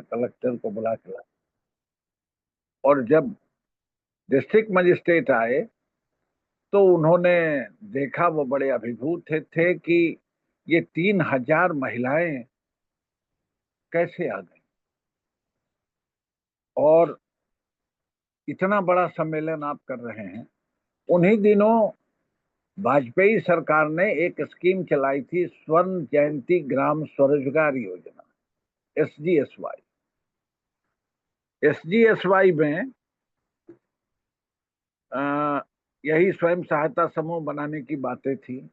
Collector को बुला के लाए। और जब डिस्ट्रिक्ट मजिस्ट्रेट आए तो उन्होंने देखा, वो बड़े अभिभूत थे कि ये 3,000 महिलाएं कैसे आ गई, और इतना बड़ा सम्मेलन आप कर रहे हैं। उन्हीं दिनों वाजपेयी सरकार ने एक स्कीम चलाई थी, स्वर्ण जयंती ग्राम स्वरोजगार योजना, SGSY। SGSY में अ, यही स्वयं सहायता समूह बनाने की बातें थी,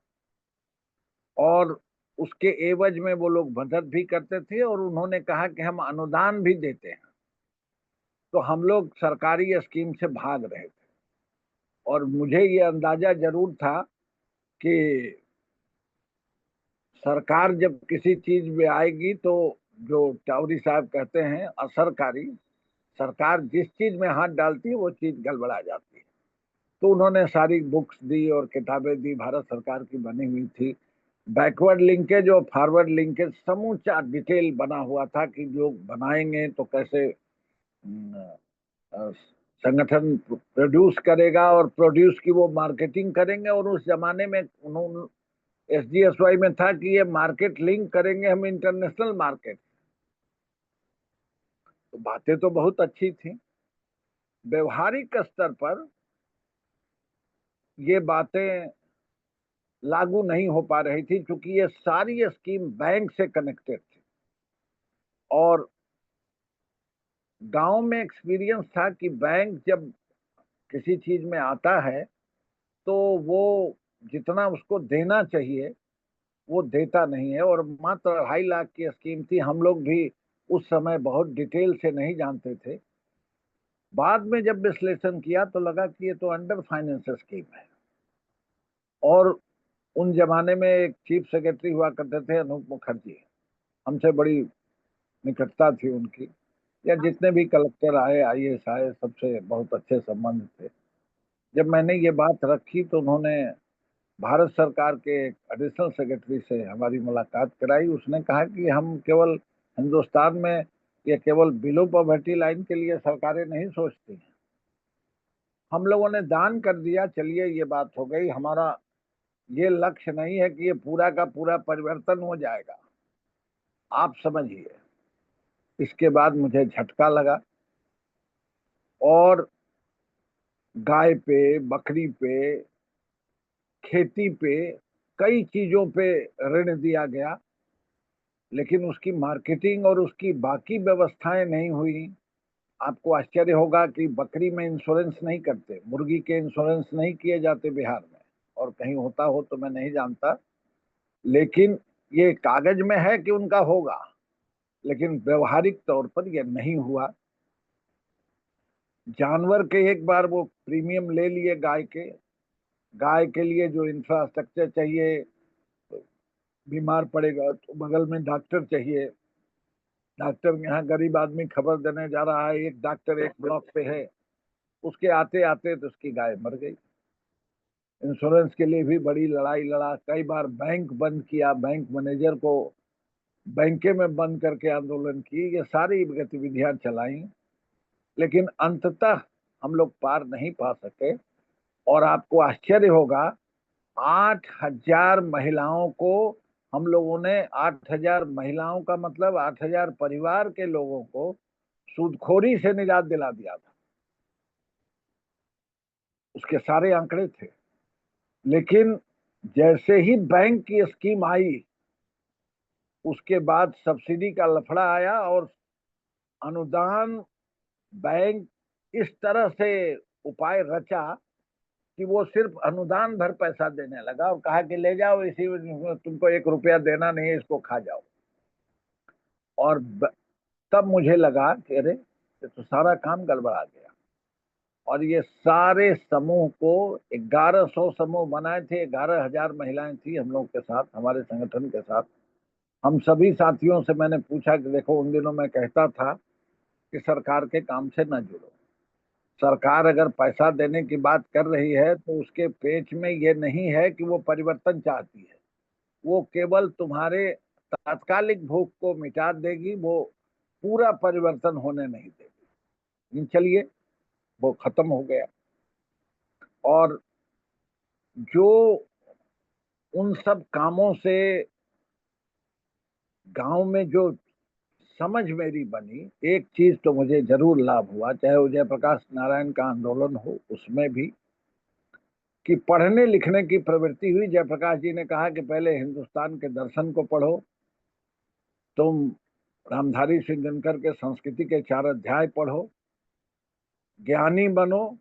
और उसके एवज में वो लोग मदद भी करते थे, और उन्होंने कहा कि हम अनुदान भी देते हैं। तो हम लोग सरकारी स्कीम से भाग रहे थे, और मुझे ये अंदाजा जरूर था कि सरकार जब किसी चीज में आएगी तो, जो टावरी साहब कहते हैं, असरकारी, सरकार जिस चीज में हाथ डालती है वो चीज गड़बड़ा जाती है। तो उन्होंने सारी बुक्स दी और किताबें दी, भारत सरकार की बनी हुई थी। बैकवर्ड लिंकेज और फॉरवर्ड लिंकेज समूचा डिटेल बना हुआ था कि लोग बनाएंगे तो कैसे अ, संगठन प्रोड्यूस करेगा, और प्रोड्यूस की वो मार्केटिंग करेंगे। और उस जमाने में उन्होंने, SGSY में था कि ये मार्केट लिंक करेंगे हम इंटरनेशनल मार्केट। तो बातें तो बहुत अच्छी थी, व्यवहारिक स्तर पर ये बातें लागू नहीं हो पा रही थी, क्योंकि ये सारी स्कीम बैंक से कनेक्टेड थी। और गांव में एक्सपीरियंस था कि बैंक जब किसी चीज में आता है तो वो जितना उसको देना चाहिए वो देता नहीं है। और मात्र 2.5 लाख की स्कीम थी, हम लोग भी उस समय बहुत डिटेल से नहीं जानते थे। बाद में जब विश्लेषण किया तो लगा कि ये तो अंडर फाइनेंस स्कीम है। और उन जमाने में एक चीफ सेक्रेटरी हुआ करते थे, अनूप मुखर्जी, हमसे बड़ी निकटता थी उनकी, या जितने भी कलेक्टर आए, IAS आए, सबसे बहुत अच्छे संबंध थे। जब मैंने ये बात रखी तो उन्होंने भारत सरकार के एडिशनल सेक्रेटरी से हमारी मुलाकात कराई। उसने कहा कि हम केवल हिंदुस्तान में, ये केवल बिलो पॉवर्टी लाइन के लिए सरकारें नहीं सोचती हैं, हम लोगों ने दान कर दिया, चलिए ये बात हो गई। हमारा ये लक्ष्य नहीं है कि ये पूरा का पूरा परिवर्तन हो जाएगा, आप समझिए। इसके बाद मुझे झटका लगा, और गाय पे, बकरी पे, खेती पे, कई चीजों पे ऋण दिया गया, लेकिन उसकी मार्केटिंग और उसकी बाकी व्यवस्थाएं नहीं हुई। आपको आश्चर्य होगा कि बकरी में इंश्योरेंस नहीं करते, मुर्गी के इंश्योरेंस नहीं किए जाते बिहार में, और कहीं होता हो तो मैं नहीं जानता। लेकिन ये कागज में है कि उनका होगा, लेकिन व्यवहारिक तौर पर यह नहीं हुआ। जानवर के एक बार वो प्रीमियम ले लिए गाय के, गाय के लिए जो इंफ्रास्ट्रक्चर चाहिए, बीमार पड़ेगा तो बगल में डॉक्टर चाहिए, डॉक्टर यहाँ गरीब आदमी खबर देने जा रहा है, एक डॉक्टर एक ब्लॉक पे है, उसके आते आते तो उसकी गाय मर गई। इंश्योरेंस के लिए भी बड़ी लड़ाई लड़ा, कई बार बैंक बंद किया, बैंक मैनेजर को बैंके में बंद करके आंदोलन की, ये सारी गतिविधियां चलाई, लेकिन अंततः हम लोग पार नहीं पा सके। और आपको आश्चर्य होगा, 8,000 महिलाओं को हम लोगों ने, 8,000 महिलाओं का मतलब 8,000 परिवार के लोगों को सूदखोरी से निजात दिला दिया था। उसके सारे आंकड़े थे। लेकिन जैसे ही बैंक की स्कीम आई, उसके बाद सब्सिडी का लफड़ा आया, और अनुदान, बैंक इस तरह से उपाय रचा कि वो सिर्फ अनुदान भर पैसा देने लगा, और कहा कि ले जाओ, इसी में तुमको 1 रुपया देना नहीं है, इसको खा जाओ। और तब मुझे लगा कि अरे, ये तो सारा काम गड़बड़ा गया। और ये सारे समूह को, 1100 समूह बनाए थे, 11,000 महिलाएं थी हम लोग के साथ, हमारे संगठन के साथ। हम सभी साथियों से मैंने पूछा कि देखो, उन दिनों मैं कहता था कि सरकार के काम से न जुड़ो, सरकार अगर पैसा देने की बात कर रही है तो उसके पेच में ये नहीं है कि वो परिवर्तन चाहती है, वो केवल तुम्हारे तात्कालिक भूख को मिटा देगी, वो पूरा परिवर्तन होने नहीं देगी। चलिए, वो खत्म हो गया। और जो उन सब कामों से गांव में जो समझ मेरी बनी, एक चीज तो मुझे जरूर लाभ हुआ, चाहे वो जयप्रकाश नारायण का आंदोलन हो उसमें भी, कि पढ़ने लिखने की प्रवृत्ति हुई। जयप्रकाश जी ने कहा कि पहले हिंदुस्तान के दर्शन को पढ़ो, तुम रामधारी सिंह दिनकर के संस्कृति के 4 अध्याय पढ़ो, ज्ञानी बनो,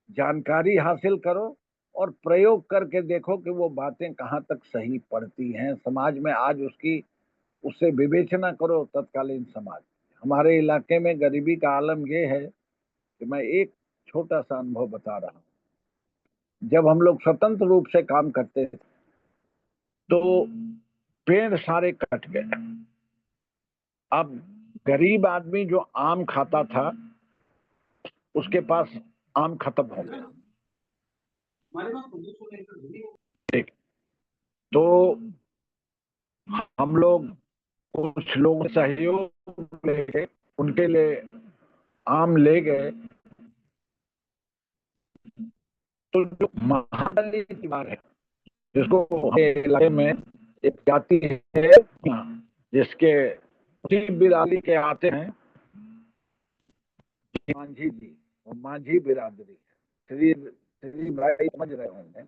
जानकारी हासिल करो, और प्रयोग करके देखो कि वो बातें कहाँ तक सही पड़ती हैं समाज में। आज उससे विवेचना करो तत्कालीन समाज। हमारे इलाके में गरीबी का आलम ये है कि मैं एक छोटा सा अनुभव बता रहा हूँ। जब हम लोग स्वतंत्र रूप से काम करते थे तो पेड़ सारे कट गए। अब गरीब आदमी जो आम खाता था उसके पास आम खत्म हो गया। ठीक। तो हम लोग कुछ लोग सहयोग लेके उनके लिए आम ले गए। तो जो महादलित परिवार है, जिसको इलाके में एक जाति है जिसके बिरादरी के आते हैं, मांझी जी, वो मांझी बिरादरी है। श्री भाई समझ रहे होंगे,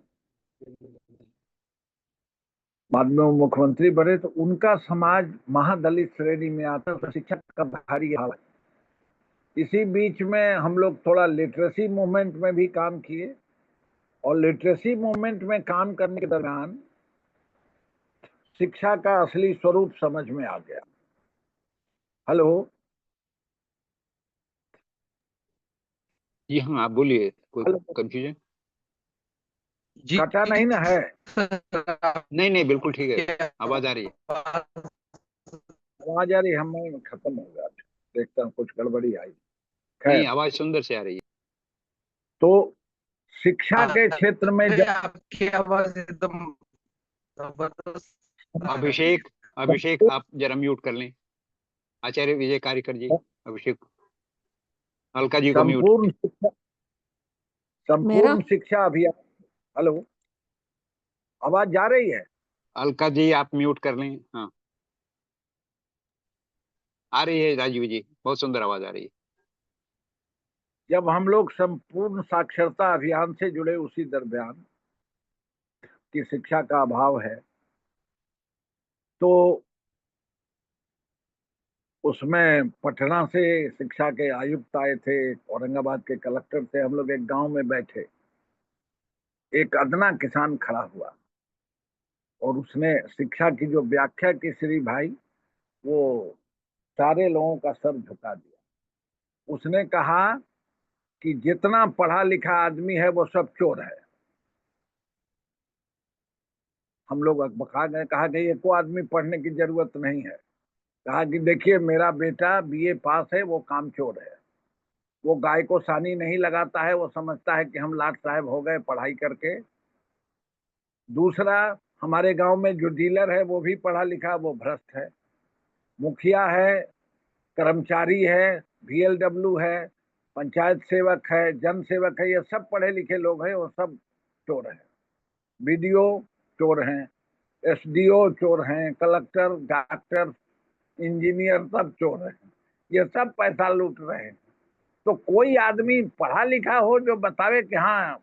बाद में वो मुख्यमंत्री बने, तो उनका समाज महादलित श्रेणी में आता है, तो शिक्षक का भारी हाल है। इसी बीच में हम लोग थोड़ा लिटरेसी मूवमेंट में भी काम किए, और लिटरेसी मूवमेंट में काम करने के दौरान शिक्षा का असली स्वरूप समझ में आ गया। हेलो। जी हाँ, आप बोलिए, कोई हेलो। कंफ्यूजन? जी कटा नहीं ना है? नहीं नहीं, बिल्कुल ठीक है, आवाज आ रही है। आवाज आ रही? हमें खत्म हो गया, देखता हूँ कुछ गड़बड़ी आई। नहीं, खैर, आवाज सुंदर से आ रही है। तो शिक्षा के क्षेत्र में जब आपकी आवाज एकदम जबरदस्त आ रही है। अभिषेक, अभिषेक आप जरा म्यूट कर लें। आचार्य विजय कार्यकर जी, अभिषेक, अलका जी को म्यूट। संपूर्ण शिक्षा, मेरा संपूर्ण शिक्षा अभियान। हेलो, आवाज जा रही है? अलका जी आप म्यूट कर लें। हाँ, आ रही है राजीव जी, बहुत सुंदर आवाज आ रही है। जब हम लोग संपूर्ण साक्षरता अभियान से जुड़े उसी दरमियान की शिक्षा का अभाव है, तो उसमें पटना से शिक्षा के आयुक्त आए थे, औरंगाबाद के कलेक्टर थे। हम लोग एक गांव में बैठे, एक अदना किसान खड़ा हुआ और उसने शिक्षा की जो व्याख्या की, श्री भाई, वो सारे लोगों का सर झुका दिया। उसने कहा कि जितना पढ़ा लिखा आदमी है वो सब चोर है। हम लोग अकबका गए, कहा कि एको आदमी पढ़ने की जरूरत नहीं है। कहा कि देखिए, मेरा बेटा बीए पास है, वो कामचोर है। वो गाय को सानी नहीं लगाता है, वो समझता है कि हम लाट साहब हो गए पढ़ाई करके। दूसरा, हमारे गांव में जो डीलर है वो भी पढ़ा लिखा, वो भ्रष्ट है। मुखिया है, कर्मचारी है, VLW है, पंचायत सेवक है, जन सेवक है, ये सब पढ़े लिखे लोग हैं, वो सब चोर हैं। BDO चोर हैं, SDO चोर हैं, कलेक्टर, डॉक्टर, इंजीनियर सब चोर हैं। ये सब पैसा लूट रहे हैं। तो कोई आदमी पढ़ा लिखा हो जो बतावे कि हाँ,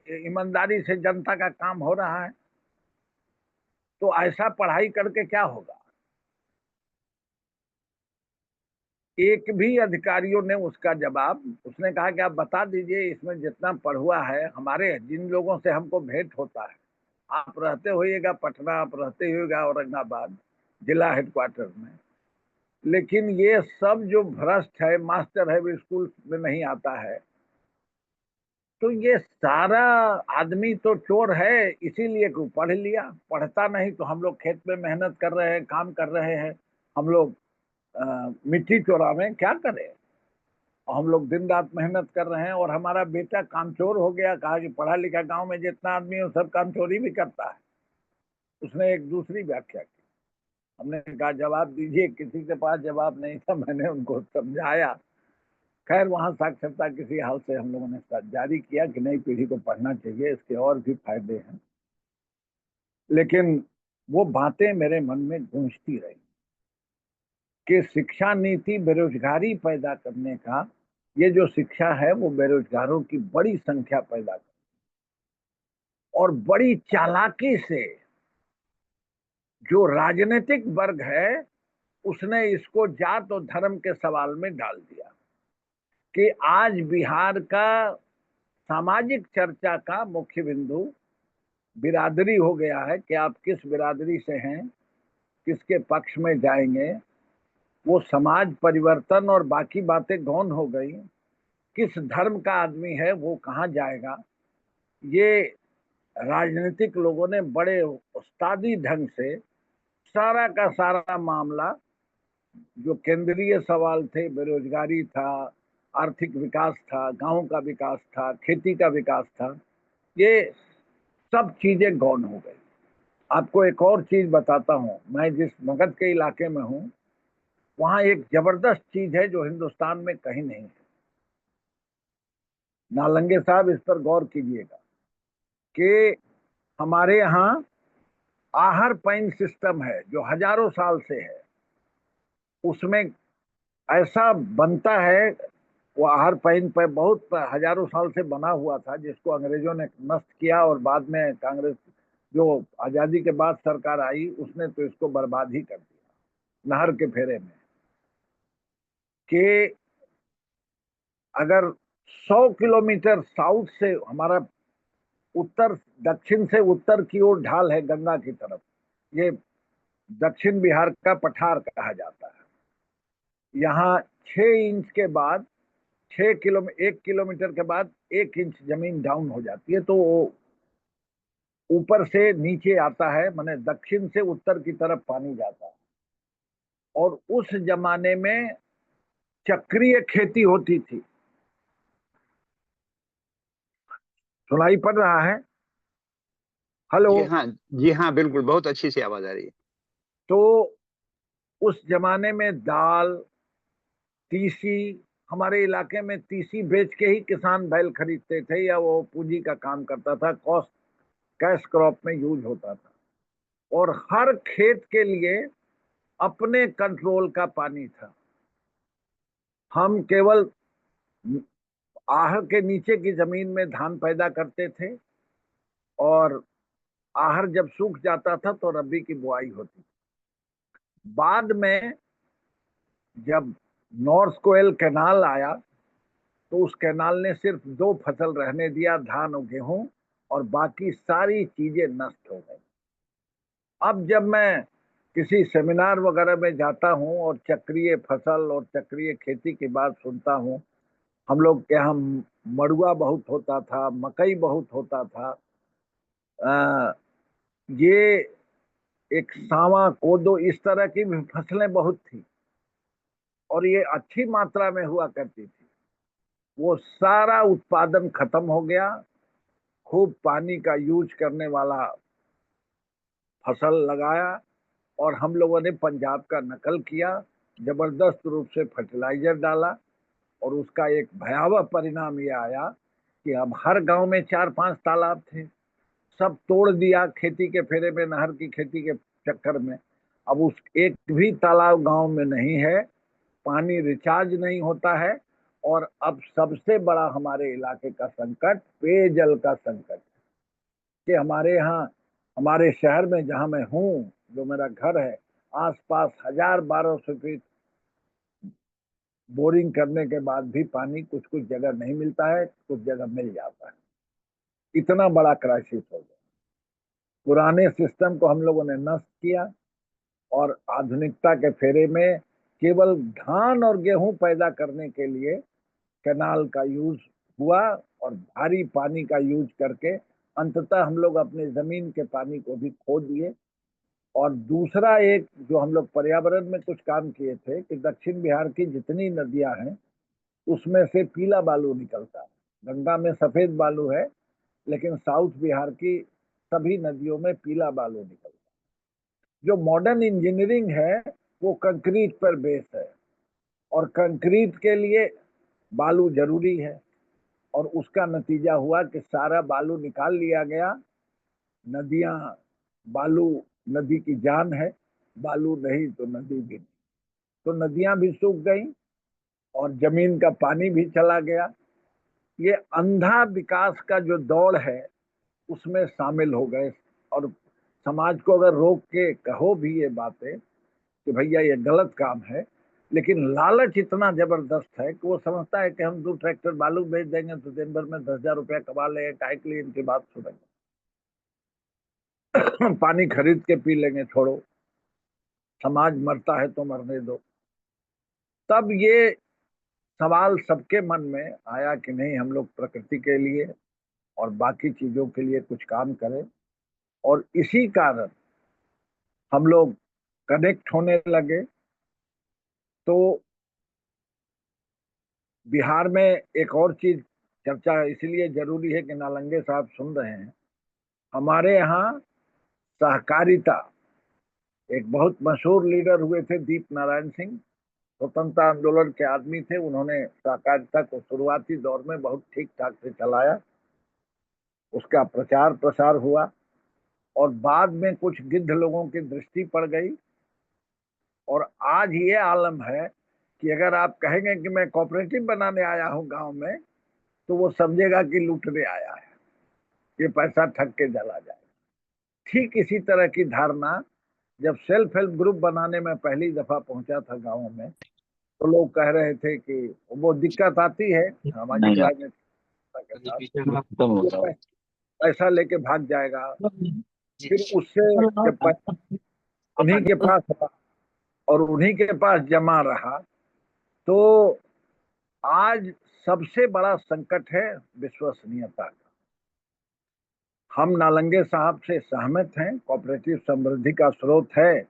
ईमानदारी से जनता का काम हो रहा है, तो ऐसा पढ़ाई करके क्या होगा? एक भी अधिकारियों ने उसका जवाब, उसने कहा कि आप बता दीजिए, इसमें जितना पढ़ुआ है, हमारे जिन लोगों से हमको भेंट होता है, आप रहते होइएगा पटना, आप रहते होइएगा औरंगाबाद जिला हेडक्वार्टर में, लेकिन ये सब जो भ्रष्ट है, मास्टर है, वो स्कूल में नहीं आता है, तो ये सारा आदमी तो चोर है। इसीलिए कि पढ़ लिया, पढ़ता नहीं तो हम लोग खेत में मेहनत कर रहे हैं, काम कर रहे हैं, हम लोग मिट्टी चोरावें, क्या करें? हम लोग दिन रात मेहनत कर रहे हैं, और हमारा बेटा कामचोर हो गया। कहा कि पढ़ा लिखा गांव में जितना आदमी है वो सब कामचोरी भी करता है। उसने एक दूसरी व्याख्या की। हमने कहा जवाब दीजिए, किसी के पास जवाब नहीं था। मैंने उनको समझाया। खैर वहां साक्षरता किसी हाल से हम लोगों ने जारी किया कि नई पीढ़ी को पढ़ना चाहिए, इसके और भी फायदे हैं। लेकिन वो बातें मेरे मन में गूंजती रही कि शिक्षा नीति बेरोजगारी पैदा करने का, ये जो शिक्षा है वो बेरोजगारों की बड़ी संख्या पैदा कर, और बड़ी चालाकी से जो राजनीतिक वर्ग है उसने इसको जात और धर्म के सवाल में डाल दिया कि आज बिहार का सामाजिक चर्चा का मुख्य बिंदु बिरादरी हो गया है कि आप किस बिरादरी से हैं, किसके पक्ष में जाएंगे। वो समाज परिवर्तन और बाकी बातें गौण हो गई। किस धर्म का आदमी है वो कहाँ जाएगा, ये राजनीतिक लोगों ने बड़े उस्तादी ढंग से सारा का सारा मामला, जो केंद्रीय सवाल थे, बेरोजगारी था, आर्थिक विकास था, गांव का विकास था, खेती का विकास था, ये सब चीजें गौण हो गई। आपको एक और चीज बताता हूं, मैं जिस मगध के इलाके में हूं वहां एक जबरदस्त चीज है जो हिंदुस्तान में कहीं नहीं है। नालंगे साहब इस पर गौर कीजिएगा कि हमारे यहाँ आहर पैन सिस्टम है जो हजारों साल से है। उसमें ऐसा बनता है, वो आहर पैन पर बहुत हजारों साल से बना हुआ था, जिसको अंग्रेजों ने नष्ट किया और बाद में कांग्रेस जो आजादी के बाद सरकार आई उसने तो इसको बर्बाद ही कर दिया नहर के फेरे में। कि अगर 100 किलोमीटर साउथ से हमारा उत्तर, दक्षिण से उत्तर की ओर ढाल है गंगा की तरफ, ये दक्षिण बिहार का पठार कहा जाता है। यहाँ 6 इंच के बाद 1 किलोमीटर के बाद 1 इंच जमीन डाउन हो जाती है, तो वो ऊपर से नीचे आता है, माने दक्षिण से उत्तर की तरफ पानी जाता है। और उस जमाने में चक्रीय खेती होती थी। सुनाई पड़ रहा है? हेलो? जी हाँ, जी हाँ, बिल्कुल, बहुत अच्छी सी आवाज आ रही है। तो उस जमाने में दाल, तीसी, हमारे इलाके में तीसी बेच के ही किसान बैल खरीदते थे, या वो पूंजी का काम करता था, कॉस्ट कैश क्रॉप में यूज होता था। और हर खेत के लिए अपने कंट्रोल का पानी था। हम केवल आहर के नीचे की जमीन में धान पैदा करते थे, और आहर जब सूख जाता था तो रबी की बुआई होती। बाद में जब नॉर्थ कोयल कैनाल आया तो उस कैनाल ने सिर्फ 2 फसल रहने दिया, धान और गेहूं, और बाकी सारी चीजें नष्ट हो गई। अब जब मैं किसी सेमिनार वगैरह में जाता हूं और चक्रीय फसल और चक्रीय खेती की बात सुनता हूं, हम लोग के यहाँ मड़ुआ बहुत होता था, मकई बहुत होता था, आ, ये एक सावा, कोदो, इस तरह की भी फसलें बहुत थी, और ये अच्छी मात्रा में हुआ करती थी। वो सारा उत्पादन खत्म हो गया। खूब पानी का यूज करने वाला फसल लगाया, और हम लोगों ने पंजाब का नकल किया, जबरदस्त रूप से फर्टिलाइजर डाला, और उसका एक भयावह परिणाम ये आया कि अब हर गांव में 4-5 तालाब थे, सब तोड़ दिया खेती के फेरे में, नहर की खेती के चक्कर में। अब उस एक भी तालाब गांव में नहीं है, पानी रिचार्ज नहीं होता है। और अब सबसे बड़ा हमारे इलाके का संकट पेयजल का संकट है। कि हमारे यहाँ, हमारे शहर में जहाँ मैं हूँ, जो मेरा घर है, आसपास 1000-1200 फीट बोरिंग करने के बाद भी पानी कुछ कुछ जगह नहीं मिलता है, कुछ जगह मिल जाता है। इतना बड़ा क्राइसिस हो गया। पुराने सिस्टम को हम लोगों ने नष्ट किया, और आधुनिकता के फेरे में केवल धान और गेहूं पैदा करने के लिए कैनाल का यूज हुआ, और भारी पानी का यूज करके अंततः हम लोग अपने जमीन के पानी को भी खो दिए। और दूसरा एक जो हम लोग पर्यावरण में कुछ काम किए थे कि दक्षिण बिहार की जितनी नदियां हैं उसमें से पीला बालू निकलता है। गंगा में सफेद बालू है, लेकिन साउथ बिहार की सभी नदियों में पीला बालू निकलता है। जो मॉडर्न इंजीनियरिंग है वो कंक्रीट पर बेस है, और कंक्रीट के लिए बालू जरूरी है, और उसका नतीजा हुआ कि सारा बालू निकाल लिया गया। नदियां, बालू नदी की जान है, बालू नहीं तो नदी भी नहीं, तो नदियां भी सूख गई और जमीन का पानी भी चला गया। ये अंधा विकास का जो दौड़ है उसमें शामिल हो गए, और समाज को अगर रोक के कहो भी ये बातें कि भैया ये गलत काम है, लेकिन लालच इतना जबरदस्त है कि वो समझता है कि हम 2 ट्रैक्टर बालू बेच देंगे तो दिन भर में 10,000 रुपया कमा लेंगे, काहे के लिए इनकी बात सुनेंगे। पानी खरीद के पी लेंगे, छोड़ो, समाज मरता है तो मरने दो। तब ये सवाल सबके मन में आया कि नहीं, हम लोग प्रकृति के लिए और बाकी चीजों के लिए कुछ काम करें, और इसी कारण हम लोग कनेक्ट होने लगे। तो बिहार में एक और चीज चर्चा इसलिए जरूरी है कि नालंगे साहब सुन रहे हैं। हमारे यहाँ सहकारिता, एक बहुत मशहूर लीडर हुए थे दीप नारायण सिंह, स्वतंत्रता आंदोलन के आदमी थे। उन्होंने सहकारिता को शुरुआती दौर में बहुत ठीक ठाक से चलाया, उसका प्रचार प्रसार हुआ, और बाद में कुछ गिद्ध लोगों की दृष्टि पड़ गई। और आज ये आलम है कि अगर आप कहेंगे कि मैं कोऑपरेटिव बनाने आया हूँ गांव में, तो वो समझेगा कि लूटने आया है, ये पैसा ठग के चला जाए। ठीक इसी तरह की धारणा जब सेल्फ हेल्प ग्रुप बनाने में पहली दफा पहुंचा था गाँव में, तो लोग कह रहे थे कि वो दिक्कत आती है सामाजिक राजनीति के साथ, ये पैसा लेके भाग जाएगा, फिर उससे जब पैसा उन्हीं के पास रहा और उन्हीं के पास जमा रहा, तो आज सबसे बड़ा संकट है विश्वसनीयता का। हम नालंगे साहब से सहमत हैं, कोऑपरेटिव समृद्धि का स्रोत है,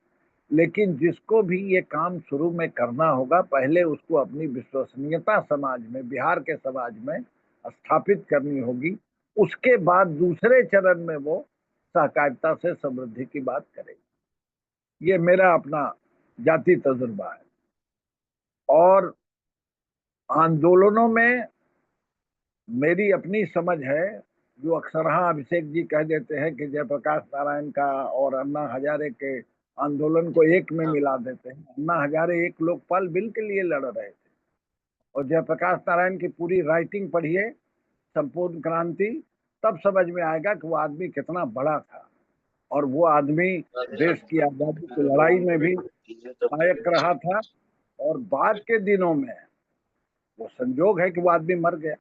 लेकिन जिसको भी ये काम शुरू में करना होगा, पहले उसको अपनी विश्वसनीयता समाज में, बिहार के समाज में स्थापित करनी होगी। उसके बाद दूसरे चरण में वो सहकारिता से समृद्धि की बात करेगी। ये मेरा अपना जाति तजुर्बा है। और आंदोलनों में मेरी अपनी समझ है, जो अक्सरहा अभिषेक जी कह देते हैं कि जयप्रकाश नारायण का और अन्ना हजारे के आंदोलन को एक में मिला देते हैं। अन्ना हजारे एक लोकपाल बिल के लिए लड़ रहे थे, और जयप्रकाश नारायण की पूरी राइटिंग पढ़िए, संपूर्ण क्रांति, तब समझ में आएगा कि वो आदमी कितना बड़ा था, और वो आदमी देश की आजादी की लड़ाई में भी नायक रहा था। और बाद के दिनों में वो संजोग है कि वो आदमी मर गया,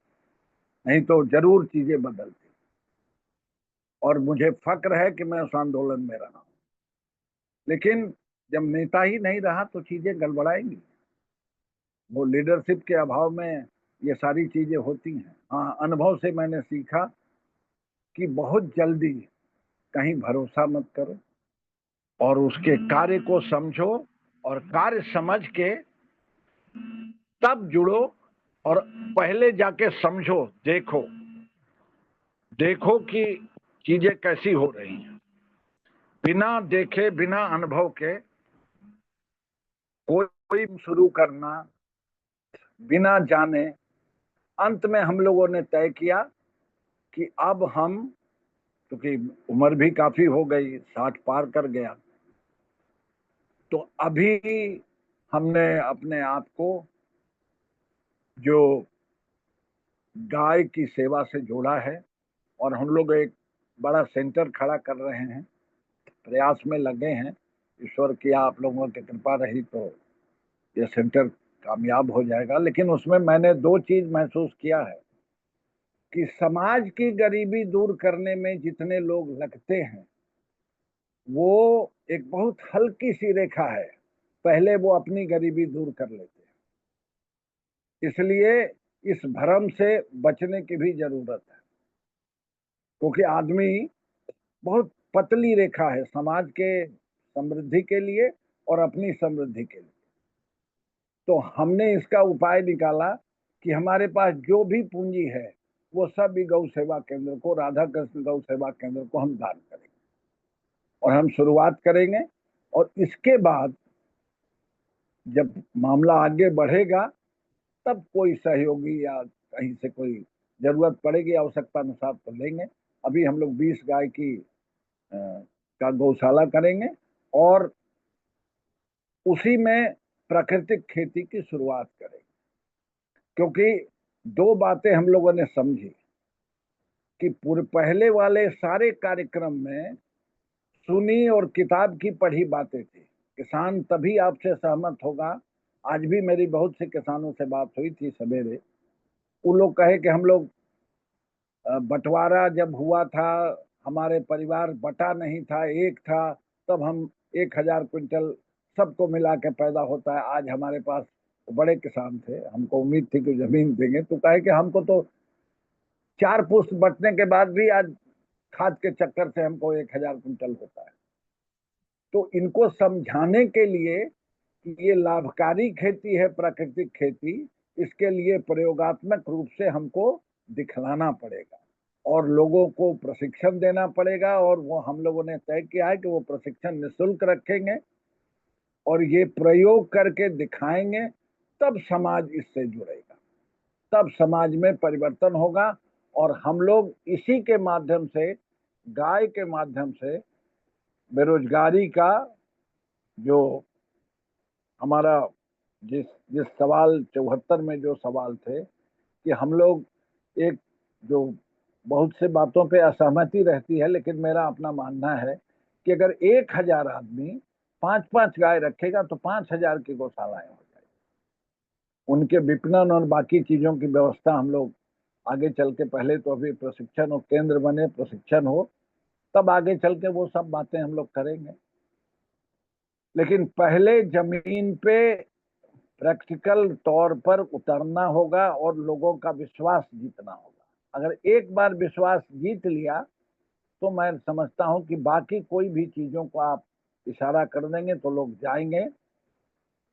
नहीं तो जरूर चीजें बदलती। और मुझे फक्र है कि मैं उस आंदोलन में रहा हूं, लेकिन जब नेता ही नहीं रहा तो चीजें गड़बड़ाएंगी। वो लीडरशिप के अभाव में ये सारी चीजें होती हैं। हाँ, अनुभव से मैंने सीखा कि बहुत जल्दी कहीं भरोसा मत करो, और उसके कार्य को समझो, और कार्य समझ के तब जुड़ो, और पहले जाके समझो, देखो देखो कि चीजें कैसी हो रही हैं। बिना देखे, बिना अनुभव के कोई शुरू करना, बिना जाने, अंत में हम लोगों ने तय किया कि अब हम, क्योंकि उम्र भी काफी हो गई, 60 पार कर गया, तो अभी हमने अपने आप को जो गाय की सेवा से जोड़ा है, और हम लोग एक बड़ा सेंटर खड़ा कर रहे हैं, प्रयास में लगे हैं। ईश्वर की आप लोगों की कृपा रही तो ये सेंटर कामयाब हो जाएगा। लेकिन उसमें मैंने 2 चीज महसूस किया है कि समाज की गरीबी दूर करने में जितने लोग लगते हैं, वो एक बहुत हल्की सी रेखा है, पहले वो अपनी गरीबी दूर कर लेते हैं। इसलिए इस भ्रम से बचने की भी जरूरत है, क्योंकि आदमी बहुत पतली रेखा है समाज के समृद्धि के लिए और अपनी समृद्धि के लिए। तो हमने इसका उपाय निकाला कि हमारे पास जो भी पूंजी है वो सब भी गौ सेवा केंद्र को, राधा कृष्ण गौ सेवा केंद्र को हम दान करेंगे। और हम शुरुआत करेंगे और इसके बाद जब मामला आगे बढ़ेगा तब कोई सहयोगी या कहीं से कोई जरूरत पड़ेगी आवश्यकता अनुसार तो लेंगे। अभी हम लोग 20 गाय की का गौशाला करेंगे और उसी में प्राकृतिक खेती की शुरुआत करेंगे, क्योंकि दो बातें हम लोगों ने समझी कि पूरे पहले वाले सारे कार्यक्रम में सुनी और किताब की पढ़ी बातें थी। किसान तभी आपसे सहमत होगा। आज भी मेरी बहुत से किसानों से बात हुई थी सवेरे, वो लोग कहे कि हम लोग बंटवारा जब हुआ था हमारे परिवार बटा नहीं था, एक था, तब हम 1000 क्विंटल सबको मिला के पैदा होता है। आज हमारे पास बड़े किसान थे, हमको उम्मीद थी कि जमीन देंगे, तो कहे कि हमको तो 4 पुश्त बटने के बाद भी आज खाद के चक्कर से हमको 1000 क्विंटल होता है। तो इनको समझाने के लिए कि ये लाभकारी खेती है प्राकृतिक खेती, इसके लिए प्रयोगात्मक रूप से हमको दिखलाना पड़ेगा और लोगों को प्रशिक्षण देना पड़ेगा। और वो हम लोगों ने तय किया है कि वो प्रशिक्षण निःशुल्क रखेंगे और ये प्रयोग करके दिखाएंगे, तब समाज इससे जुड़ेगा, तब समाज में परिवर्तन होगा। और हम लोग इसी के माध्यम से, गाय के माध्यम से बेरोजगारी का जो हमारा जिस जिस सवाल 74 में जो सवाल थे कि हम लोग एक जो बहुत से बातों पे असहमति रहती है, लेकिन मेरा अपना मानना है कि अगर 1000 आदमी 5-5 गाय रखेगा तो 5000 की गौशालाएं हो जाएगी। उनके विपणन और बाकी चीजों की व्यवस्था हम लोग आगे चल के, पहले तो अभी प्रशिक्षण और केंद्र बने, प्रशिक्षण हो, तब आगे चल के वो सब बातें हम लोग करेंगे। लेकिन पहले जमीन पे प्रैक्टिकल तौर पर उतरना होगा और लोगों का विश्वास जीतना होगा। अगर एक बार विश्वास जीत लिया तो मैं समझता हूं कि बाकी कोई भी चीजों को आप इशारा कर देंगे तो लोग जाएंगे।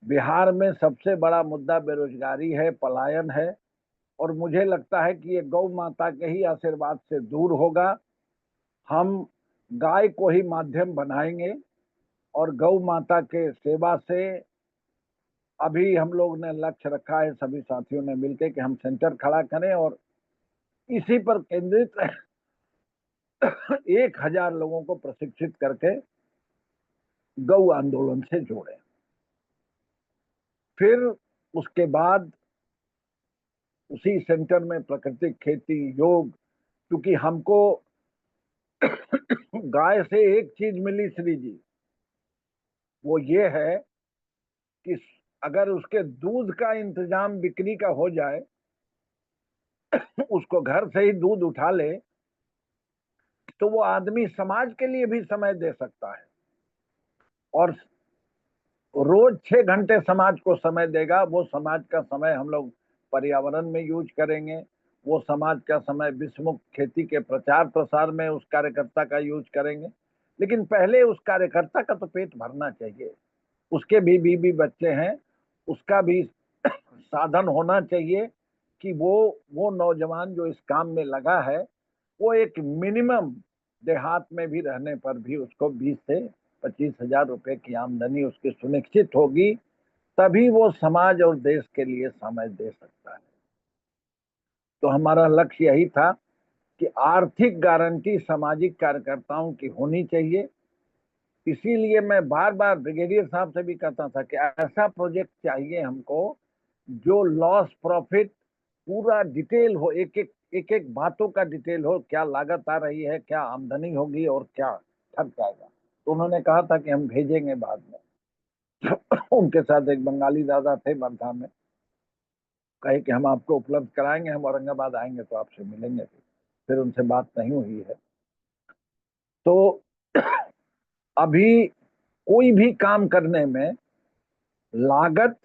बिहार में सबसे बड़ा मुद्दा बेरोजगारी है, पलायन है, और मुझे लगता है कि ये गौ माता के ही आशीर्वाद से दूर होगा। हम गाय को ही माध्यम बनाएंगे और गौ माता के सेवा से अभी हम लोग ने लक्ष्य रखा है सभी साथियों ने मिलकर कि हम सेंटर खड़ा करें और इसी पर केंद्रित 1000 लोगों को प्रशिक्षित करके गौ आंदोलन से जोड़ें। फिर उसके बाद उसी सेंटर में प्राकृतिक खेती, योग, क्योंकि हमको गाय से एक चीज मिली श्री जी, वो ये है कि अगर उसके दूध का इंतजाम बिक्री का हो जाए, उसको घर से ही दूध उठा ले, तो वो आदमी समाज के लिए भी समय दे सकता है और रोज 6 घंटे समाज को समय देगा। वो समाज का समय हम लोग पर्यावरण में यूज करेंगे, वो समाज का समय विश्वमुख खेती के प्रचार प्रसार में उस कार्यकर्ता का यूज करेंगे। लेकिन पहले उस कार्यकर्ता का तो पेट भरना चाहिए, उसके भी बीवी बच्चे हैं, उसका भी साधन होना चाहिए कि वो नौजवान जो इस काम में लगा है वो एक मिनिमम देहात में भी रहने पर भी उसको 20 से 25,000 रुपए की आमदनी उसकी सुनिश्चित होगी, तभी वो समाज और देश के लिए समय दे सकता है। तो हमारा लक्ष्य यही था कि आर्थिक गारंटी सामाजिक कार्यकर्ताओं की होनी चाहिए। इसीलिए मैं बार बार ब्रिगेडियर साहब से भी कहता था कि ऐसा प्रोजेक्ट चाहिए हमको जो लॉस प्रॉफिट पूरा डिटेल हो, एक बातों का डिटेल हो, क्या लागत आ रही है, क्या आमदनी होगी और क्या खर्च आएगा। तो उन्होंने कहा था कि हम भेजेंगे बाद में। उनके साथ एक बंगाली दादा थे वर्धा में, कहे कि हम आपको उपलब्ध कराएंगे, हम औरंगाबाद आएंगे तो आपसे मिलेंगे। फिर उनसे बात नहीं हुई है। तो अभी कोई भी काम करने में लागत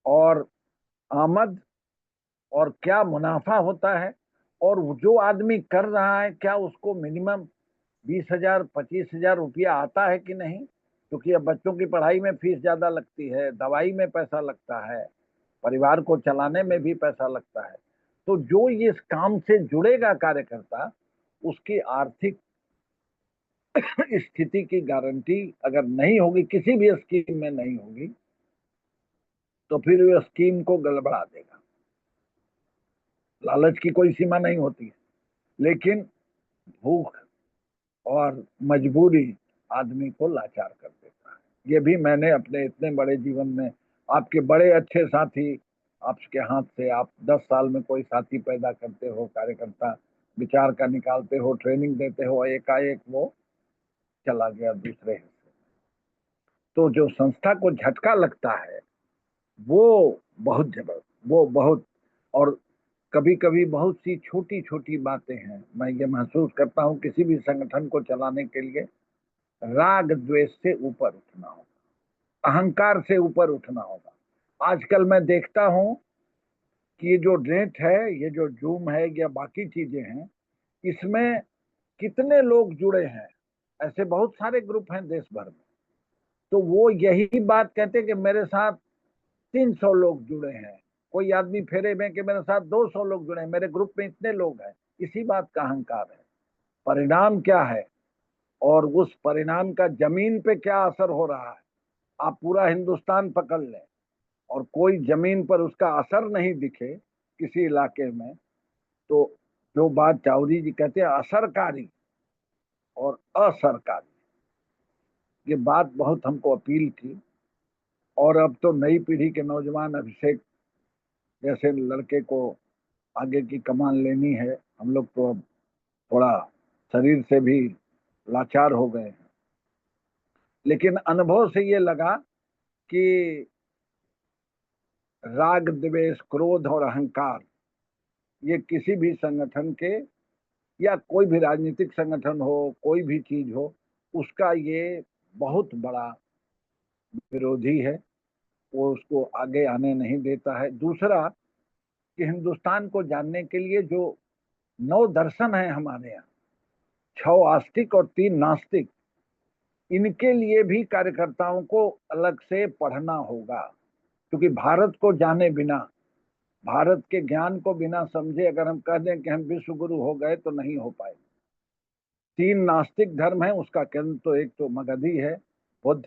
और आमद और क्या मुनाफा होता है, और जो आदमी कर रहा है क्या उसको मिनिमम 20,000 25,000 रुपया आता है कि नहीं, क्योंकि अब बच्चों की पढ़ाई में फीस ज्यादा लगती है, दवाई में पैसा लगता है, परिवार को चलाने में भी पैसा लगता है। तो जो इस काम से जुड़ेगा कार्यकर्ता, उसकी आर्थिक स्थिति की गारंटी अगर नहीं होगी, किसी भी स्कीम में नहीं होगी, तो फिर वो स्कीम को गड़बड़ा देगा। लालच की कोई सीमा नहीं होती है, लेकिन भूख और मजबूरी आदमी को लाचार कर देता है। ये भी मैंने अपने इतने बड़े जीवन में, आपके बड़े अच्छे साथी, आपके हाथ से आप 10 साल में कोई साथी पैदा करते हो, कार्यकर्ता विचार का निकालते हो, ट्रेनिंग देते हो, एकाएक वो चला गया दूसरे हिस्से। तो जो संस्था को झटका लगता है वो बहुत जबरदस्त, वो बहुत, और कभी कभी बहुत सी छोटी छोटी बातें हैं। मैं ये महसूस करता हूँ किसी भी संगठन को चलाने के लिए राग द्वेष से ऊपर उठना होगा, अहंकार से ऊपर उठना होगा। आजकल मैं देखता हूँ कि ये जो नेट है, ये जो जूम है या बाकी चीजें हैं, इसमें कितने लोग जुड़े हैं। ऐसे बहुत सारे ग्रुप हैं देश भर में, तो वो यही बात कहते हैं कि मेरे साथ 300 लोग जुड़े हैं, कोई आदमी फेरे में कि मेरे साथ 200 लोग जुड़े हैं, मेरे ग्रुप में इतने लोग हैं। इसी बात का अहंकार है। परिणाम क्या है और उस परिणाम का जमीन पे क्या असर हो रहा है, आप पूरा हिंदुस्तान पकड़ लें और कोई जमीन पर उसका असर नहीं दिखे किसी इलाके में, तो जो बात चाउरी जी कहते हैं असरकारी और असरकारी, ये बात बहुत हमको अपील की। और अब तो नई पीढ़ी के नौजवान अभिषेक जैसे लड़के को आगे की कमान लेनी है। हम लोग तो अब थोड़ा शरीर से भी लाचार हो गए हैं, लेकिन अनुभव से ये लगा कि राग द्वेष क्रोध और अहंकार ये किसी भी संगठन के, या कोई भी राजनीतिक संगठन हो, कोई भी चीज हो, उसका ये बहुत बड़ा विरोधी है। वो उसको आगे आने नहीं देता है। दूसरा कि हिंदुस्तान को जानने के लिए जो 9 दर्शन है हमारे यहाँ, 6 आस्तिक और 3 नास्तिक, इनके लिए भी कार्यकर्ताओं को अलग से पढ़ना होगा। क्योंकि भारत को जाने बिना, भारत के ज्ञान को बिना समझे अगर हम कह दें कि हम विश्व गुरु हो गए तो नहीं हो पाए। 3 नास्तिक धर्म है, उसका केंद्र तो एक तो मगधी है, बुद्ध,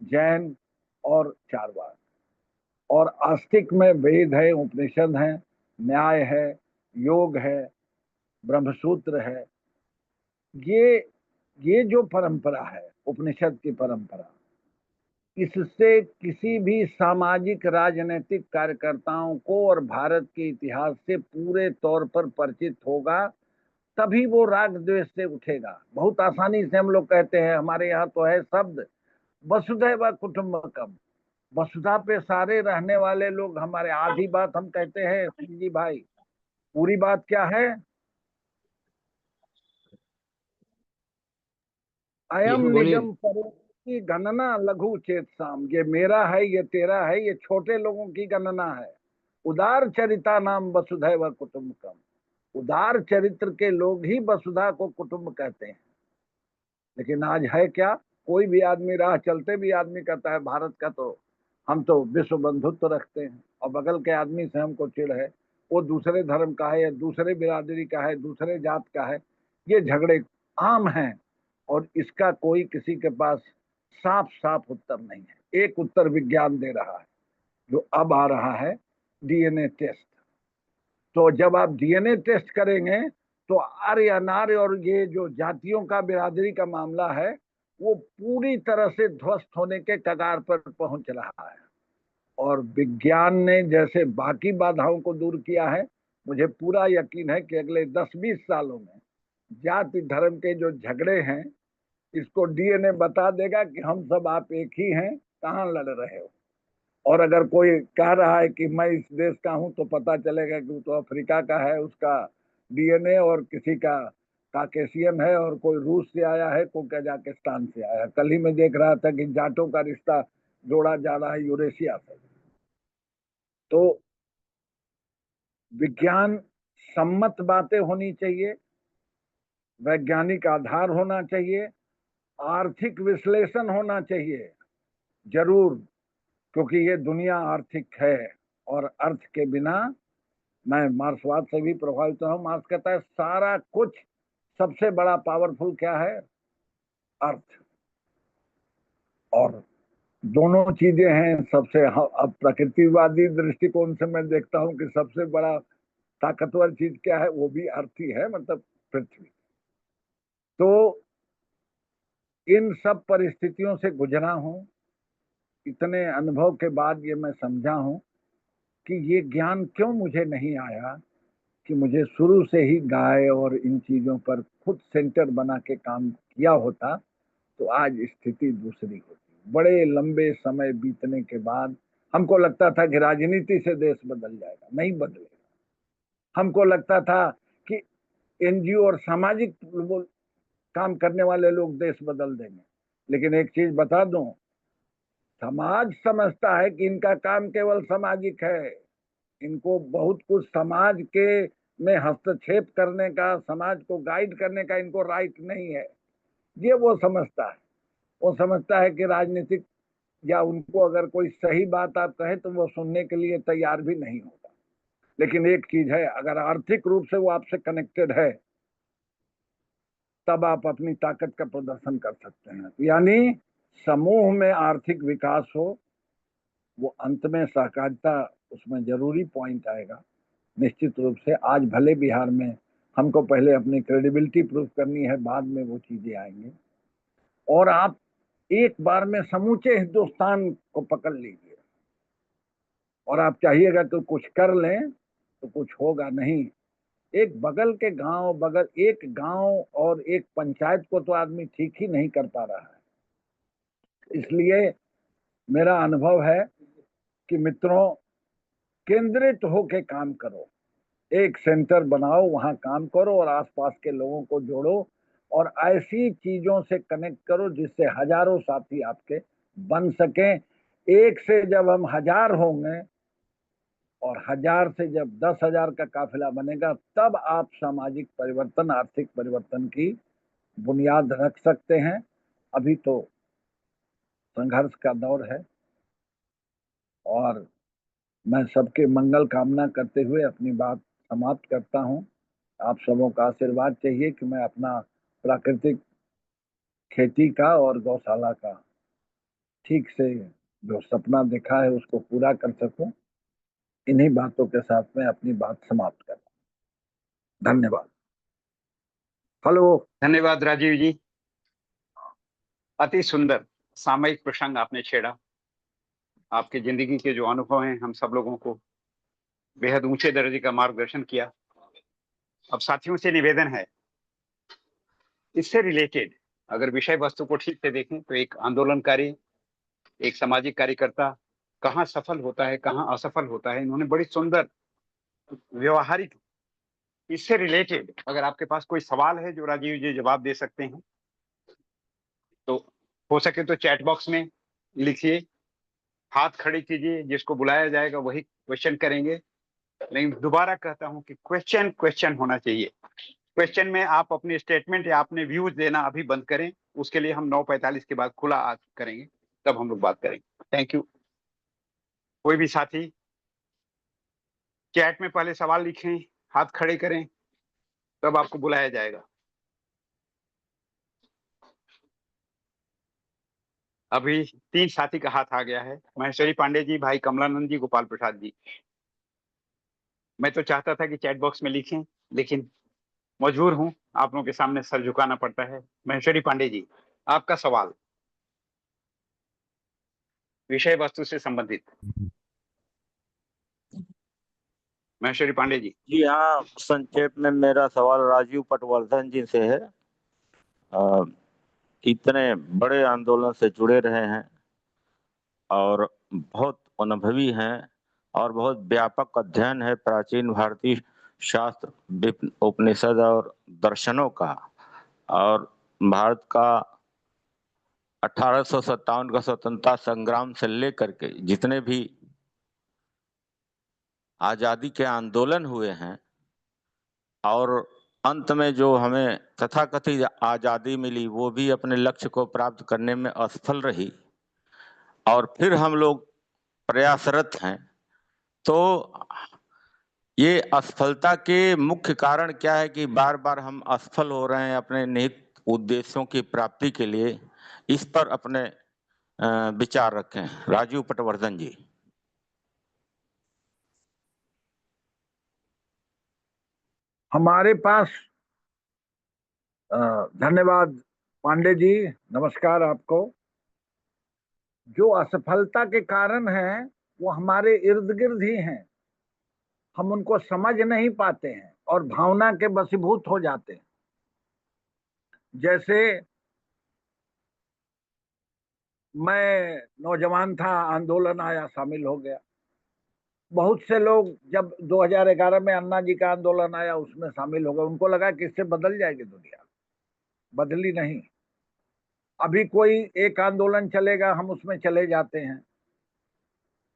जैन और चारवाक। और आस्तिक में वेद है, उपनिषद है, न्याय है, योग है, ब्रह्मसूत्र है। ये ये जो परंपरा है उपनिषद की परंपरा, इससे किसी भी सामाजिक राजनीतिक कार्यकर्ताओं को और भारत के इतिहास से पूरे तौर पर परिचित होगा, तभी वो राग द्वेष से उठेगा। बहुत आसानी से हम लोग कहते हैं, हमारे यहाँ तो है शब्द वसुधैव कुटुंबकम, वसुधा पे सारे रहने वाले लोग हमारे। आधी बात हम कहते हैं जी भाई, पूरी बात क्या है? जी अयम बोलिए। निजम परो की गणना लघु चेत साम, ये मेरा है, ये तेरा है, ये छोटे लोगों की गणना है। उदार चरिता नाम वसुधैव कुटुंबकम, उदार चरित्र के लोग ही वसुधा को कुटुंब कहते हैं। लेकिन आज है क्या, कोई भी आदमी राह चलते भी आदमी कहता है भारत का तो हम तो विश्व बंधुत्व रखते हैं, और बगल के आदमी से हमको चिढ़ है, वो दूसरे धर्म का है या दूसरे बिरादरी का है, दूसरे जात का है। ये झगड़े आम हैं और इसका कोई किसी के पास साफ साफ उत्तर नहीं है। एक उत्तर विज्ञान दे रहा है जो अब आ रहा है, डीएनए टेस्ट। तो जब आप डीएनए टेस्ट करेंगे तो आर्य अनार्य और ये जो जातियों का बिरादरी का मामला है वो पूरी तरह से ध्वस्त होने के कगार पर पहुंच रहा है। और विज्ञान ने जैसे बाकी बाधाओं को दूर किया है, मुझे पूरा यकीन है कि अगले 10-20 सालों में जाति धर्म के जो झगड़े हैं, इसको डीएनए बता देगा कि हम सब आप एक ही हैं, कहाँ लड़ रहे हो। और अगर कोई कह रहा है कि मैं इस देश का हूं, तो पता चलेगा कि वो तो अफ्रीका का है, उसका डीएनए, और किसी का काकेशियन है, और कोई रूस से आया है, कोई कजाकिस्तान से आया है। कल ही मैं देख रहा था कि जाटों का रिश्ता जोड़ा जा रहा है यूरेशिया से। तो विज्ञान सम्मत बातें होनी चाहिए, वैज्ञानिक आधार होना चाहिए, आर्थिक विश्लेषण होना चाहिए जरूर, क्योंकि ये दुनिया आर्थिक है और अर्थ के बिना, मैं मार्क्सवाद से भी प्रभावित हूँ। मार्क्स कहता है सारा कुछ, सबसे बड़ा पावरफुल क्या है? अर्थ। और दोनों चीजें हैं सबसे। अब प्रकृतिवादी दृष्टिकोण से मैं देखता हूं कि सबसे बड़ा ताकतवर चीज क्या है, वो भी अर्थ ही है, मतलब पृथ्वी। तो इन सब परिस्थितियों से गुजरा हूं, इतने अनुभव के बाद ये मैं समझा हूं कि ये ज्ञान क्यों मुझे नहीं आया, कि मुझे शुरू से ही गाय और इन चीजों पर खुद सेंटर बना के काम किया होता तो आज स्थिति दूसरी होती। बड़े लंबे समय बीतने के बाद हमको लगता था कि राजनीति से देश बदल जाएगा, नहीं बदलेगा। हमको लगता था कि एनजीओ और सामाजिक काम करने वाले लोग देश बदल देंगे। लेकिन एक चीज बता दूं, समाज समझता है कि इनका काम केवल सामाजिक है, इनको बहुत कुछ समाज के में हस्तक्षेप करने का, समाज को गाइड करने का इनको राइट नहीं है। ये वो समझता है। वो समझता है कि राजनीतिक या उनको अगर कोई सही बात आप कहें तो वो सुनने के लिए तैयार भी नहीं होगा। लेकिन एक चीज है, अगर आर्थिक रूप से वो आपसे कनेक्टेड है तब आप अपनी ताकत का प्रदर्शन कर सकते हैं। यानी समूह में आर्थिक विकास हो, वो अंत में सहकारिता उसमें जरूरी पॉइंट आएगा निश्चित रूप से। आज भले बिहार में हमको पहले अपनी क्रेडिबिलिटी प्रूव करनी है, बाद में वो चीजें आएंगी। और आप एक बार में समूचे हिंदुस्तान को पकड़ लीजिए और आप चाहिएगा तो कुछ कर लें तो कुछ होगा नहीं। एक बगल के गांव, बगल एक गांव और एक पंचायत को तो आदमी ठीक ही नहीं कर पा रहा है। इसलिए मेरा अनुभव है कि मित्रों, केंद्रित होके काम करो, एक सेंटर बनाओ, वहां काम करो और आसपास के लोगों को जोड़ो और ऐसी चीजों से कनेक्ट करो जिससे हजारों साथी आपके बन सकें। एक से जब हम 1000 होंगे और 1000 से जब 10,000 का काफिला बनेगा तब आप सामाजिक परिवर्तन, आर्थिक परिवर्तन की बुनियाद रख सकते हैं। अभी तो संघर्ष का दौर है और मैं सबके मंगल कामना करते हुए अपनी बात समाप्त करता हूं। आप सबों का आशीर्वाद चाहिए कि मैं अपना प्राकृतिक खेती का और गौशाला का ठीक से जो सपना देखा है उसको पूरा कर सकूं। इन्हीं बातों के साथ में अपनी बात समाप्त करता हूं। धन्यवाद। हेलो। धन्यवाद राजीव जी। अति सुंदर सामयिक प्रसंग आपने छेड़ा। आपके जिंदगी के जो अनुभव हैं हम सब लोगों को बेहद ऊंचे दर्जे का मार्गदर्शन किया। अब साथियों से निवेदन है, इससे रिलेटेड अगर विषय वस्तु को ठीक से देखें तो एक आंदोलनकारी, एक सामाजिक कार्यकर्ता कहाँ सफल होता है, कहाँ असफल होता है, इन्होंने बड़ी सुंदर व्यवहारिक, इससे रिलेटेड अगर आपके पास कोई सवाल है जो राजीव जी जवाब दे सकते हैं तो हो सके तो चैट बॉक्स में लिखिए, हाथ खड़े कीजिए, जिसको बुलाया जाएगा वही क्वेश्चन करेंगे। लेकिन दोबारा कहता हूं कि क्वेश्चन क्वेश्चन होना चाहिए। क्वेश्चन में आप अपने स्टेटमेंट या अपने व्यूज देना अभी बंद करें, उसके लिए हम 9:45 के बाद खुला आज करेंगे, तब हम लोग बात करेंगे। Thank you. कोई भी साथी चैट में पहले सवाल लिखें, हाथ खड़े करें, तब आपको बुलाया जाएगा। अभी 3 साथी का हाथ आ गया है, महेश्वरी पांडे जी, भाई कमलानंद जी, गोपाल प्रसाद जी। मैं तो चाहता था कि चैट बॉक्स में लिखें, लेकिन मजबूर हूं, आप लोगों के सामने सर झुकाना पड़ता है। महेश्वरी पांडे जी, आपका सवाल विषय वस्तु से संबंधित। महेश्वरी पांडे जी। जी हाँ, संक्षेप में मेरा सवाल राजीव पटवर्धन जी से है। इतने बड़े आंदोलन से जुड़े रहे हैं और बहुत अनुभवी हैं और बहुत व्यापक अध्ययन है प्राचीन भारतीय शास्त्र, उपनिषद और दर्शनों का। और भारत का 1857 का स्वतंत्रता संग्राम से लेकर के जितने भी आजादी के आंदोलन हुए हैं और अंत में जो हमें तथाकथित आजादी मिली वो भी अपने लक्ष्य को प्राप्त करने में असफल रही और फिर हम लोग प्रयासरत हैं। तो ये असफलता के मुख्य कारण क्या है कि बार बार हम असफल हो रहे हैं अपने निहित उद्देश्यों की प्राप्ति के लिए इस पर अपने विचार रखें। राजीव पटवर्धन जी। हमारे पास धन्यवाद पांडे जी, नमस्कार आपको। जो असफलता के कारण हैं वो हमारे इर्द गिर्द ही हैं, हम उनको समझ नहीं पाते हैं और भावना के वशीभूत हो जाते हैं। जैसे मैं नौजवान था, आंदोलन आया, शामिल हो गया। बहुत से लोग जब 2011 में अन्ना जी का आंदोलन आया उसमें शामिल हो गए, उनको लगा कि इससे बदल जाएगी दुनिया, बदली नहीं। अभी कोई एक आंदोलन चलेगा, हम उसमें चले जाते हैं।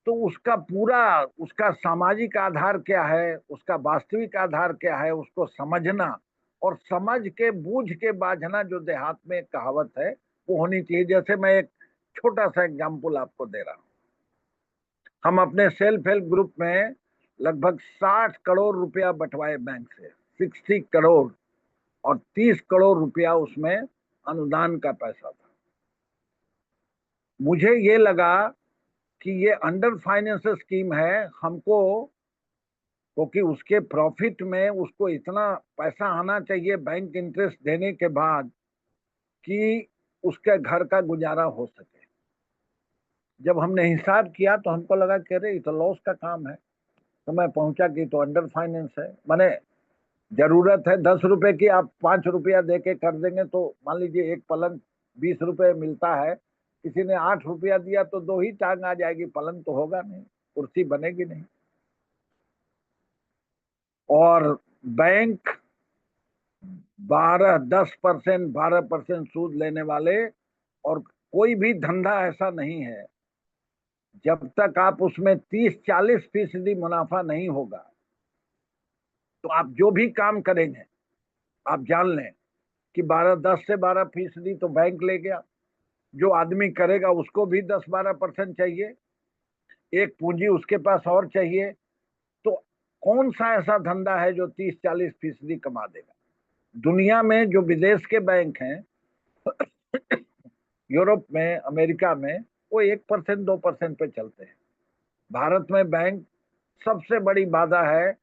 तो उसका पूरा, उसका सामाजिक आधार क्या है, उसका वास्तविक आधार क्या है, उसको समझना और समझ के बूझ के बाझना, जो देहात में एक कहावत है, वो होनी चाहिए। जैसे मैं एक छोटा सा एग्जाम्पल आपको दे रहा हूँ। हम अपने सेल्फ हेल्प ग्रुप में लगभग 60 करोड़ रुपया बंटवाए बैंक से, 60 करोड़, और 30 करोड़ रुपया उसमें अनुदान का पैसा था। मुझे ये लगा कि ये अंडर फाइनेंस स्कीम है, हमको क्योंकि उसके प्रॉफिट में उसको इतना पैसा आना चाहिए बैंक इंटरेस्ट देने के बाद कि उसके घर का गुजारा हो सके। जब हमने हिसाब किया तो हमको लगा कि अरे ये तो लॉस का काम है। तो मैं पहुंचा कि तो अंडर फाइनेंस है, माने जरूरत है 10 रुपए की, आप 5 रुपया दे के कर देंगे तो मान लीजिए एक पलंग 20 रुपए मिलता है, किसी ने 8 रुपया दिया तो 2 ही टांग आ जाएगी, पलंग तो होगा नहीं, कुर्सी बनेगी नहीं। और बैंक 10% 12% सूद लेने वाले, और कोई भी धंधा ऐसा नहीं है जब तक आप उसमें 30-40% मुनाफा नहीं होगा तो आप जो भी काम करेंगे आप जान लें कि 10 से 12% तो बैंक ले गया। जो आदमी करेगा उसको भी 10-12% चाहिए, एक पूंजी उसके पास और चाहिए। तो कौन सा ऐसा धंधा है जो 30-40% कमा देगा? दुनिया में जो विदेश के बैंक हैं, यूरोप में, अमेरिका में, वो 1% 2% पे चलते हैं। भारत में बैंक सबसे बड़ी बाधा है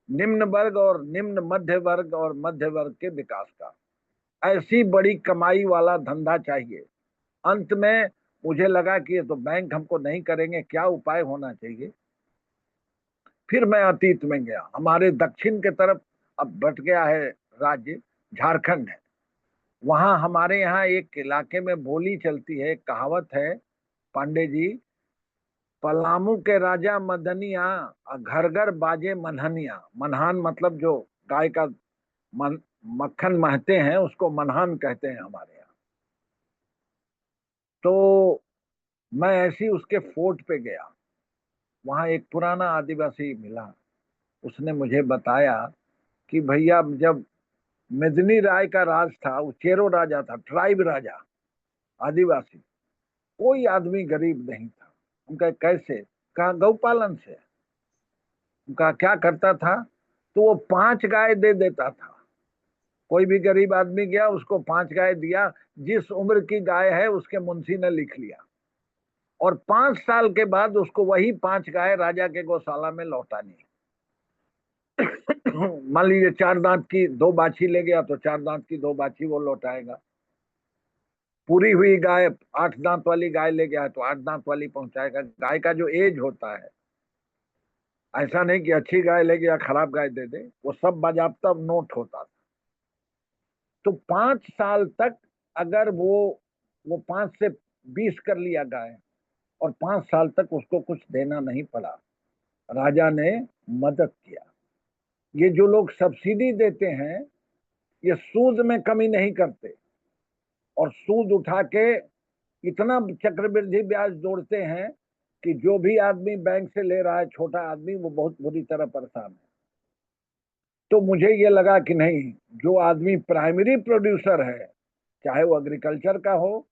निम्न वर्ग और निम्न मध्य वर्ग और मध्य वर्ग के विकास का। ऐसी बड़ी कमाई वाला धंधा चाहिए। अंत में मुझे लगा कि ये तो बैंक हमको नहीं करेंगे, क्या उपाय होना चाहिए। फिर मैं अतीत में गया, हमारे दक्षिण के तरफ अब बट गया है राज्य, झारखंड है। वहां हमारे यहाँ एक इलाके में बोली चलती है, कहावत है पांडे जी, पलामू के राजा मदनिया, घर घर बाजे मनहनिया। मनहान मतलब जो गाय का मक्खन महते हैं उसको मनहान कहते हैं हमारे यहाँ। तो मैं ऐसी उसके फोर्ट पे गया, वहां एक पुराना आदिवासी मिला, उसने मुझे बताया कि भैया जब मेदिनी राय का राज था, वो चेरो राजा था, ट्राइब राजा, आदिवासी, कोई आदमी गरीब नहीं था। उनका कैसे? कहा गौपालन से। उनका क्या करता था? तो वो 5 गाय दे देता था। कोई भी गरीब आदमी गया उसको 5 गाय दिया, जिस उम्र की गाय है उसके मुंशी ने लिख लिया, और 5 साल के बाद उसको वही 5 गाय राजा के गौशाला में लौटानी। मान लीजिए 4 दांत की 2 बाछी ले गया तो 4 दांत की 2 बाछी वो लौटाएगा। पूरी हुई गाय 8 दांत वाली गाय ले गया तो 8 दांत वाली पहुंचाएगा। गाय का जो एज होता है, ऐसा नहीं कि अच्छी गाय ले गया खराब गाय दे दे, वो सब बाजाबता नोट होता था। तो 5 साल तक अगर वो 5 से 20 कर लिया गाय, और 5 साल तक उसको कुछ देना नहीं पड़ा, राजा ने मदद किया। ये जो लोग सब्सिडी देते हैं ये सूद में कमी नहीं करते, और सूद उठा के इतना चक्रवृद्धि ब्याज जोड़ते हैं कि जो भी आदमी बैंक से ले रहा है, छोटा आदमी, वो बहुत बुरी तरह परेशान है। तो मुझे ये लगा कि नहीं, जो आदमी प्राइमरी प्रोड्यूसर है, चाहे वो एग्रीकल्चर का हो,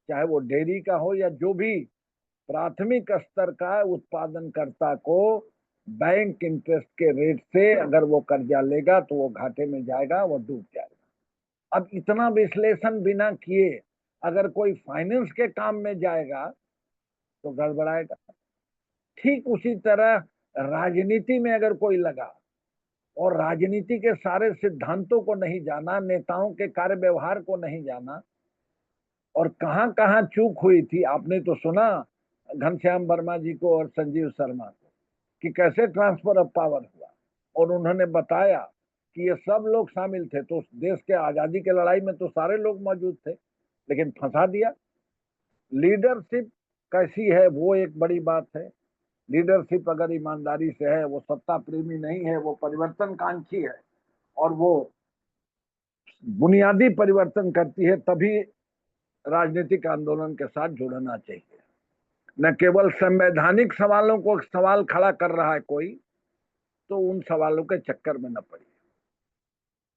चाहे वो डेयरी का हो, या जो भी प्राथमिक स्तर का उत्पादनकर्ता को बैंक इंटरेस्ट के रेट से अगर वो कर्जा लेगा तो वो घाटे में जाएगा, वो डूब जाएगा। अब इतना विश्लेषण बिना किए अगर कोई फाइनेंस के काम में जाएगा तो गड़बड़ाएगा। ठीक उसी तरह राजनीति में अगर कोई लगा और राजनीति के सारे सिद्धांतों को नहीं जाना, नेताओं के कार्य व्यवहार को नहीं जाना, और कहां कहां चूक हुई थी आपने तो सुना घनश्याम वर्मा जी को और संजीव शर्मा को कि कैसे ट्रांसफर ऑफ पावर हुआ, और उन्होंने बताया कि ये सब लोग शामिल थे। तो उस देश के आजादी के लड़ाई में तो सारे लोग मौजूद थे, लेकिन फंसा दिया। लीडरशिप कैसी है वो एक बड़ी बात है। लीडरशिप अगर ईमानदारी से है, वो सत्ता प्रेमी नहीं है, वो परिवर्तनकांक्षी है और वो बुनियादी परिवर्तन करती है, तभी राजनीतिक आंदोलन के साथ जुड़ना चाहिए। न केवल संवैधानिक सवालों को सवाल खड़ा कर रहा है कोई, तो उन सवालों के चक्कर में न पड़िए।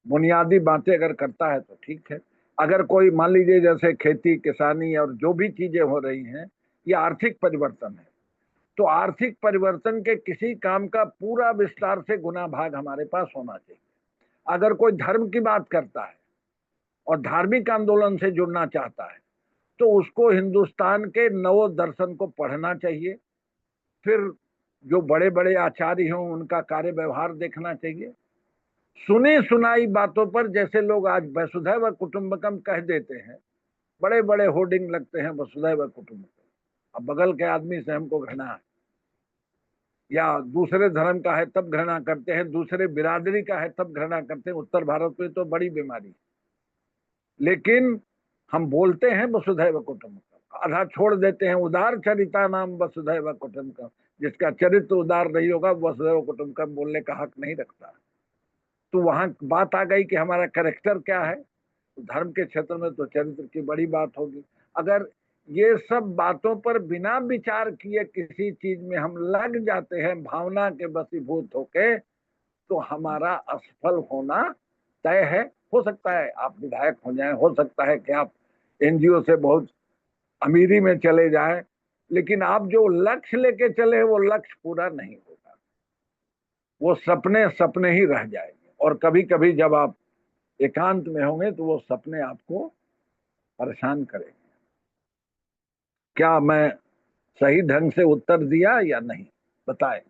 बुनियादी बातें अगर करता है तो ठीक है। अगर कोई मान लीजिए जैसे खेती किसानी और जो भी चीजें हो रही हैं, ये आर्थिक परिवर्तन है, तो आर्थिक परिवर्तन के किसी काम का पूरा विस्तार से गुना भाग हमारे पास होना चाहिए। अगर कोई धर्म की बात करता है और धार्मिक आंदोलन से जुड़ना चाहता है, तो उसको हिंदुस्तान के नवो दर्शन को पढ़ना चाहिए, फिर जो बड़े बड़े आचार्य हों उनका कार्य व्यवहार देखना चाहिए। सुनी सुनाई बातों पर जैसे लोग आज वसुधैव कुटुंबकम कह देते हैं, बड़े बड़े होर्डिंग लगते हैं वसुधैव कुटुंबकम, अब बगल के आदमी से हमको घृणा है, या दूसरे धर्म का है तब घृणा करते हैं, दूसरे बिरादरी का है तब घृणा करते हैं। उत्तर भारत में तो बड़ी बीमारी है, लेकिन हम बोलते हैं वसुधैव कुटुंबकम, आधा छोड़ देते हैं उदार चरिता नाम वसुधैव कुटुंबकम। जिसका चरित्र उदार नहीं होगा वसुधैव कुटुंबकम बोलने का हक नहीं रखता। तो वहां बात आ गई कि हमारा कैरेक्टर क्या है। धर्म के क्षेत्र में तो चरित्र की बड़ी बात होगी। अगर ये सब बातों पर बिना विचार किए किसी चीज में हम लग जाते हैं भावना के वशीभूत होके, तो हमारा असफल होना तय है। हो सकता है आप विधायक हो जाएं, हो सकता है कि आप एनजीओ से बहुत अमीरी में चले जाएं, लेकिन आप जो लक्ष्य लेके चले वो लक्ष्य पूरा नहीं होगा, वो सपने सपने ही रह जाएंगे। और कभी कभी जब आप एकांत में होंगे तो वो सपने आपको परेशान करेंगे। क्या मैं सही ढंग से उत्तर दिया या नहीं, बताएं।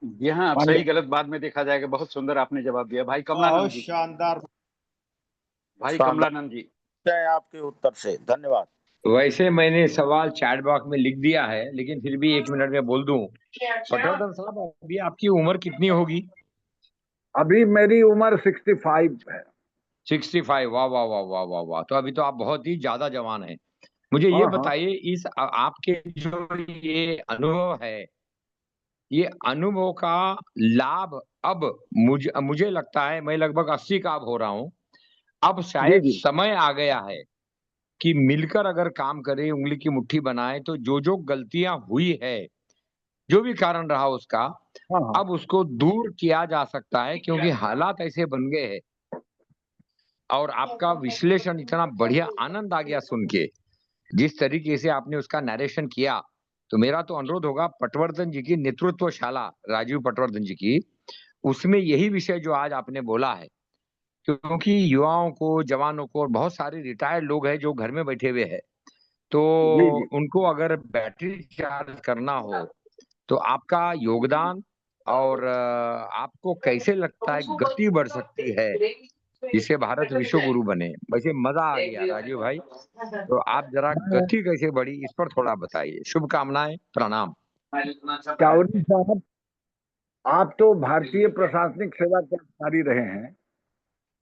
जी हाँ, अब सही गलत बाद में देखा जाएगा। बहुत सुंदर आपने जवाब दिया भाई कमलानंद जी। शानदार भाई कमलानंद जी, आपके उत्तर से धन्यवाद। वैसे मैंने सवाल चैट बॉक्स में लिख दिया है, लेकिन फिर भी 1 मिनट में बोल दूं। पटवर्धन साहब, अभी आपकी उम्र कितनी होगी? अभी मेरी उम्र 65 है। 65? वाह वाह वाह वाह वाह वाह, तो अभी तो आप बहुत ही ज्यादा जवान हैं। मुझे ये हाँ। बताइए, इस आपके जो ये अनुभव है, ये अनुभव का लाभ अब मुझे लगता है, मैं लगभग 80 का अब हो रहा हूँ। अब जी शायद जी। समय आ गया है कि मिलकर अगर काम करें, उंगली की मुट्ठी बनाए, तो जो जो गलतियां हुई है, जो भी कारण रहा उसका, हाँ हाँ। अब उसको दूर किया जा सकता है, क्योंकि हालात ऐसे बन गए हैं। और आपका विश्लेषण इतना बढ़िया, आनंद आ गया सुन के, जिस तरीके से आपने उसका नरेशन किया। तो मेरा तो अनुरोध होगा, पटवर्धन जी की नेतृत्वशाला, राजीव पटवर्धन जी की, उसमें यही विषय जो आज आपने बोला है, क्योंकि युवाओं को, जवानों को, और बहुत सारे रिटायर्ड लोग हैं जो घर में बैठे हुए हैं, तो जी जी। उनको अगर बैटरी चार्ज करना हो, तो आपका योगदान, और आपको कैसे लगता है गति बढ़ सकती है जिससे भारत विश्व गुरु बने? वैसे मजा आ गया राजीव भाई, तो आप जरा मैं गति कैसे बढ़ी इस पर थोड़ा बताइए। शुभकामनाएं, प्रणाम। चावरी साहब, आप तो भारतीय प्रशासनिक सेवा के अधिकारी रहे हैं।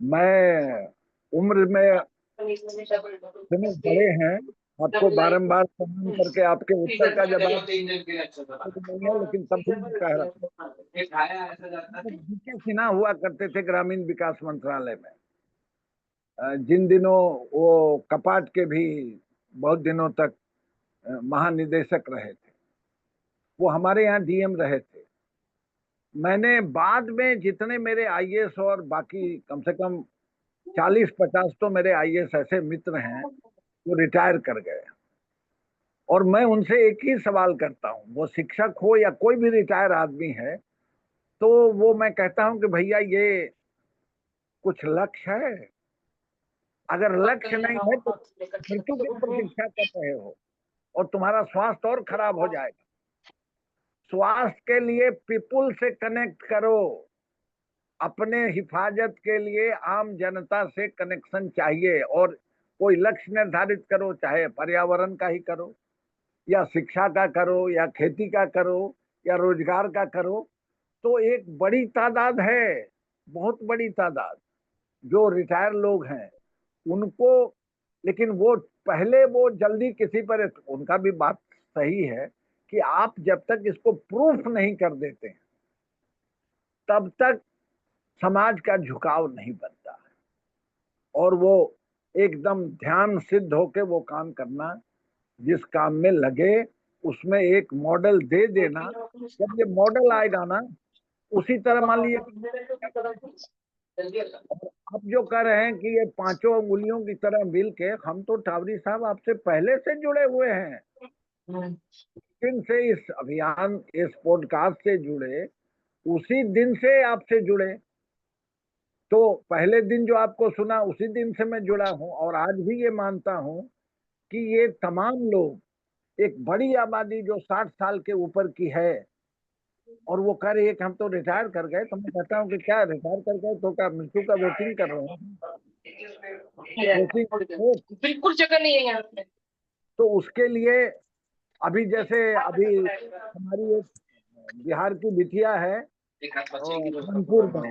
मैं उम्र में इतने बड़े हैं, आपको बारंबार प्रणाम करके आपके उत्तर का जवाब तो नहीं है, लेकिन तब भी मैं कह रहा हूँ। जीके सिन्हा हुआ करते थे ग्रामीण विकास मंत्रालय में, जिन दिनों वो कपाट के भी बहुत दिनों तक महानिदेशक रहे थे, वो हमारे यहाँ डीएम रहे थे। मैंने बाद में जितने मेरे आईएएस और बाकी कम से कम 40-50 तो मेरे आईएएस ऐसे मित्र हैं जो रिटायर कर गए, और मैं उनसे एक ही सवाल करता हूँ, वो शिक्षक हो या कोई भी रिटायर आदमी है, तो वो मैं कहता हूँ कि भैया ये कुछ लक्ष्य है, अगर लक्ष्य नहीं है तो मृत्यु की प्रतीक्षा कर रहे हो और तुम्हारा स्वास्थ्य और खराब हो जाएगा। स्वास्थ्य के लिए पीपुल से कनेक्ट करो, अपने हिफाजत के लिए आम जनता से कनेक्शन चाहिए और कोई लक्ष्य निर्धारित करो, चाहे पर्यावरण का ही करो या शिक्षा का करो या खेती का करो या रोजगार का करो। तो एक बड़ी तादाद है, बहुत बड़ी तादाद जो रिटायर लोग हैं उनको, लेकिन वो पहले वो जल्दी किसी पर, उनका भी बात सही है कि आप जब तक इसको प्रूफ नहीं कर देते हैं तब तक समाज का झुकाव नहीं बनता है और वो एकदम ध्यान सिद्ध होके वो काम करना, जिस काम में लगे उसमें एक मॉडल दे देना। जब ये मॉडल आएगा ना, उसी तरह मान लीजिए आप जो कह रहे हैं कि ये पांचों उंगलियों की तरह मिल के, हम तो टावरी साहब आपसे पहले से जुड़े हुए हैं, दिन से इस अभियान, इस पॉडकास्ट से जुड़े, उसी दिन से आपसे जुड़े। तो पहले दिन जो आपको सुना उसी दिन से मैं जुड़ा हूं और आज भी ये मानता हूं कि ये तमाम लोग, एक बड़ी आबादी जो 60 साल के ऊपर की है, और वो कह रही है कि हम तो रिटायर कर गए, तो मैं कहता हूँ कि क्या रिटायर कर गए तो क्या मृत्यु का वेटिंग कर रहे हैं? बिल्कुल जगह नहीं है यहाँ पे। तो उसके लिए अभी जैसे अभी हमारी एक बिहार की बिटिया है कानपुर में,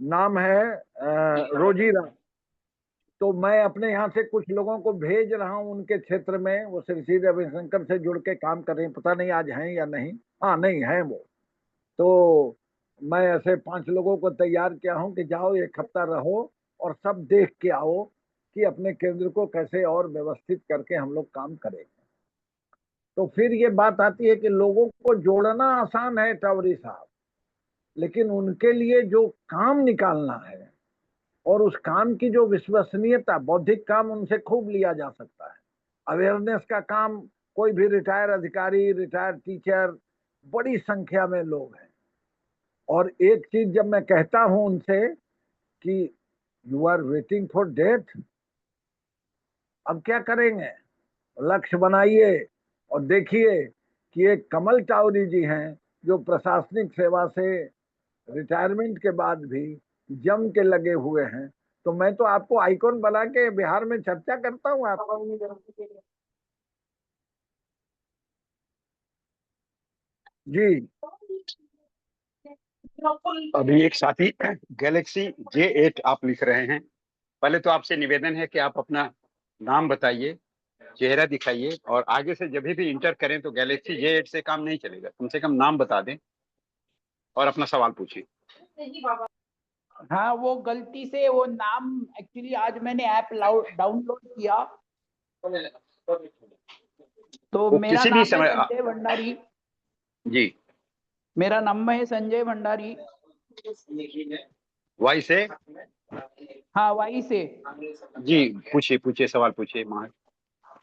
नाम है रोजी राम। तो मैं अपने यहाँ से कुछ लोगों को भेज रहा हूँ उनके क्षेत्र में, वो श्री श्री रविशंकर से जुड़ के काम कर रहे हैं, पता नहीं आज हैं या नहीं। हाँ, नहीं है वो। तो मैं ऐसे 5 लोगों को तैयार किया हूँ कि जाओ 1 हफ्ता रहो और सब देख के आओ कि अपने केंद्र को कैसे और व्यवस्थित करके हम लोग काम करेंगे। तो फिर ये बात आती है कि लोगों को जोड़ना आसान है टावरी साहब, लेकिन उनके लिए जो काम निकालना है और उस काम की जो विश्वसनीयता, बौद्धिक काम उनसे खूब लिया जा सकता है। अवेयरनेस का काम, कोई भी रिटायर अधिकारी, रिटायर टीचर, बड़ी संख्या में लोग हैं। और एक चीज जब मैं कहता हूं उनसे कि you are waiting for death, अब क्या करेंगे? लक्ष्य बनाइए और देखिए कि एक कमल टावरी जी हैं जो प्रशासनिक सेवा से रिटायरमेंट के बाद भी जम के लगे हुए हैं। तो मैं तो आपको आइकॉन बना के बिहार में चर्चा करता हूँ आप। जी, अभी एक साथी गैलेक्सी J8 आप लिख रहे हैं। पहले तो आपसे निवेदन है कि आप अपना नाम बताइए, चेहरा दिखाइए, और आगे से जब भी इंटर करें तो गैलेक्सी J8 से काम नहीं चलेगा, कम से कम नाम बता दें और अपना सवाल पूछिए। हाँ, वो गलती से वो नाम, एक्चुअली आज मैंने ऐप डाउनलोड किया तो वो मेरा किसी नाम भी है समय संजय भंडारी। जी, मेरा नाम है संजय भंडारी। वाई से। हाँ, वही से। जी, पूछिए पूछिए, सवाल पूछिए महाराज।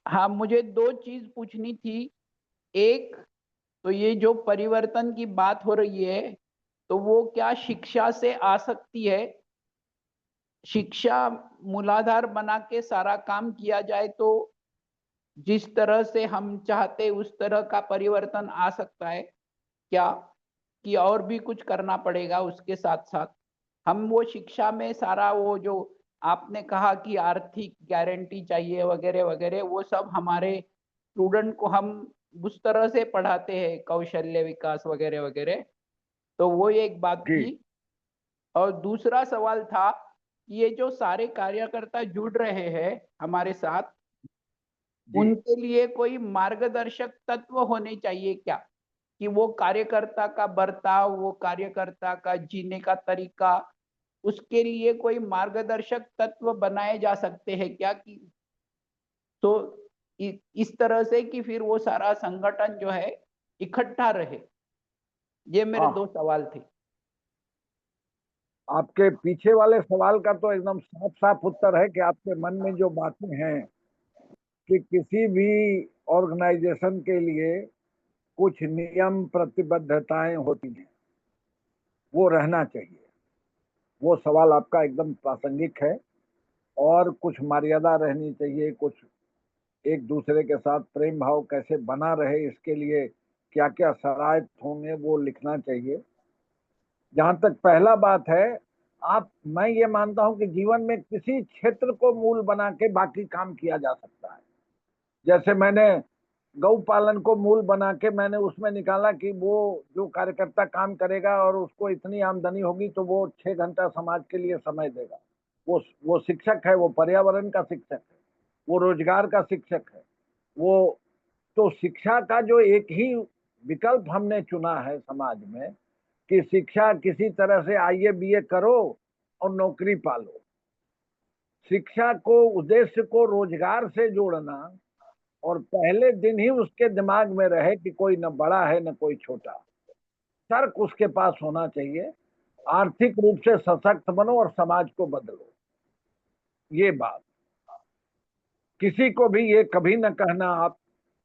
हाँ, मुझे 2 चीज पूछनी थी। एक तो ये जो परिवर्तन की बात हो रही है तो वो क्या शिक्षा से आ सकती है? शिक्षा मूलाधार बना के सारा काम किया जाए तो जिस तरह से हम चाहते उस तरह का परिवर्तन आ सकता है क्या, कि और भी कुछ करना पड़ेगा उसके साथ साथ? हम वो शिक्षा में सारा वो जो आपने कहा कि आर्थिक गारंटी चाहिए वगैरह वगैरह, वो सब हमारे स्टूडेंट को हम उस तरह से पढ़ाते हैं, कौशल्य विकास वगैरह वगैरह। तो वो एक बात जी, थी। और दूसरा सवाल था कि ये जो सारे कार्यकर्ता जुड़ रहे हैं हमारे साथ, जी। उनके लिए कोई मार्गदर्शक तत्व होने चाहिए क्या, कि वो कार्यकर्ता का बर्ताव, वो कार्यकर्ता का जीने का तरीका, उसके लिए कोई मार्गदर्शक तत्व बनाए जा सकते हैं क्या? कि तो इस तरह से कि फिर वो सारा संगठन जो है इकट्ठा रहे। ये मेरे हाँ, 2 सवाल थे। आपके पीछे वाले सवाल का तो एकदम साफ साफ उत्तर है कि आपके मन में जो बातें हैं कि किसी भी ऑर्गेनाइजेशन के लिए कुछ नियम प्रतिबद्धताएं होती हैं, वो रहना चाहिए। वो सवाल आपका एकदम प्रासंगिक है और कुछ मर्यादा रहनी चाहिए, कुछ एक दूसरे के साथ प्रेम भाव कैसे बना रहे, इसके लिए क्या क्या शराइत होंगे वो लिखना चाहिए। जहां तक पहला बात है, मैं ये मानता हूं कि जीवन में किसी क्षेत्र को मूल बना के बाकी काम किया जा सकता है। जैसे मैंने गौ पालन को मूल बना के मैंने उसमें निकाला कि वो जो कार्यकर्ता काम करेगा और उसको इतनी आमदनी होगी तो वो 6 घंटा समाज के लिए समय देगा। वो शिक्षक है, वो पर्यावरण का शिक्षक है, वो रोजगार का शिक्षक है। वो तो शिक्षा का जो एक ही विकल्प हमने चुना है समाज में कि शिक्षा किसी तरह से आईए बीए करो और नौकरी पालो। शिक्षा को उद्देश्य को रोजगार से जोड़ना और पहले दिन ही उसके दिमाग में रहे कि कोई न बड़ा है न कोई छोटा, तर्क उसके पास होना चाहिए। आर्थिक रूप से सशक्त बनो और समाज को बदलो। ये बात किसी को भी ये कभी न कहना आप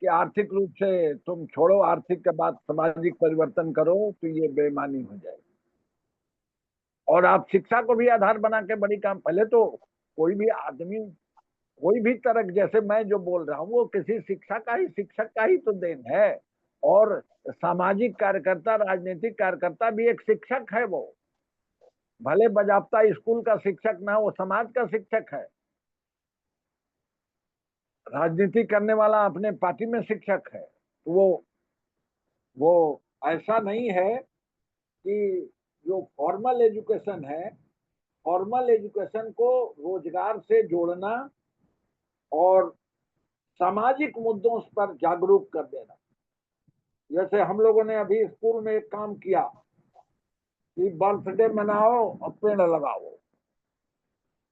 कि आर्थिक रूप से तुम छोड़ो, आर्थिक के बाद सामाजिक परिवर्तन करो, तो ये बेईमानी हो जाएगी। और आप शिक्षा को भी आधार बना के बड़ी काम, पहले तो कोई भी आदमी कोई भी तर्क, जैसे मैं जो बोल रहा हूँ वो किसी शिक्षक का ही तो देन है। और सामाजिक कार्यकर्ता, राजनीतिक कार्यकर्ता भी एक शिक्षक है। वो भले बजाबता स्कूल का शिक्षक ना, वो समाज का शिक्षक है। राजनीति करने वाला अपने पार्टी में शिक्षक है। तो वो ऐसा नहीं है कि जो फॉर्मल एजुकेशन है, फॉर्मल एजुकेशन को रोजगार से जोड़ना और सामाजिक मुद्दों पर जागरूक कर देना। जैसे हम लोगों ने अभी स्कूल में एक काम किया कि बर्थडे मनाओ और पेड़ लगाओ,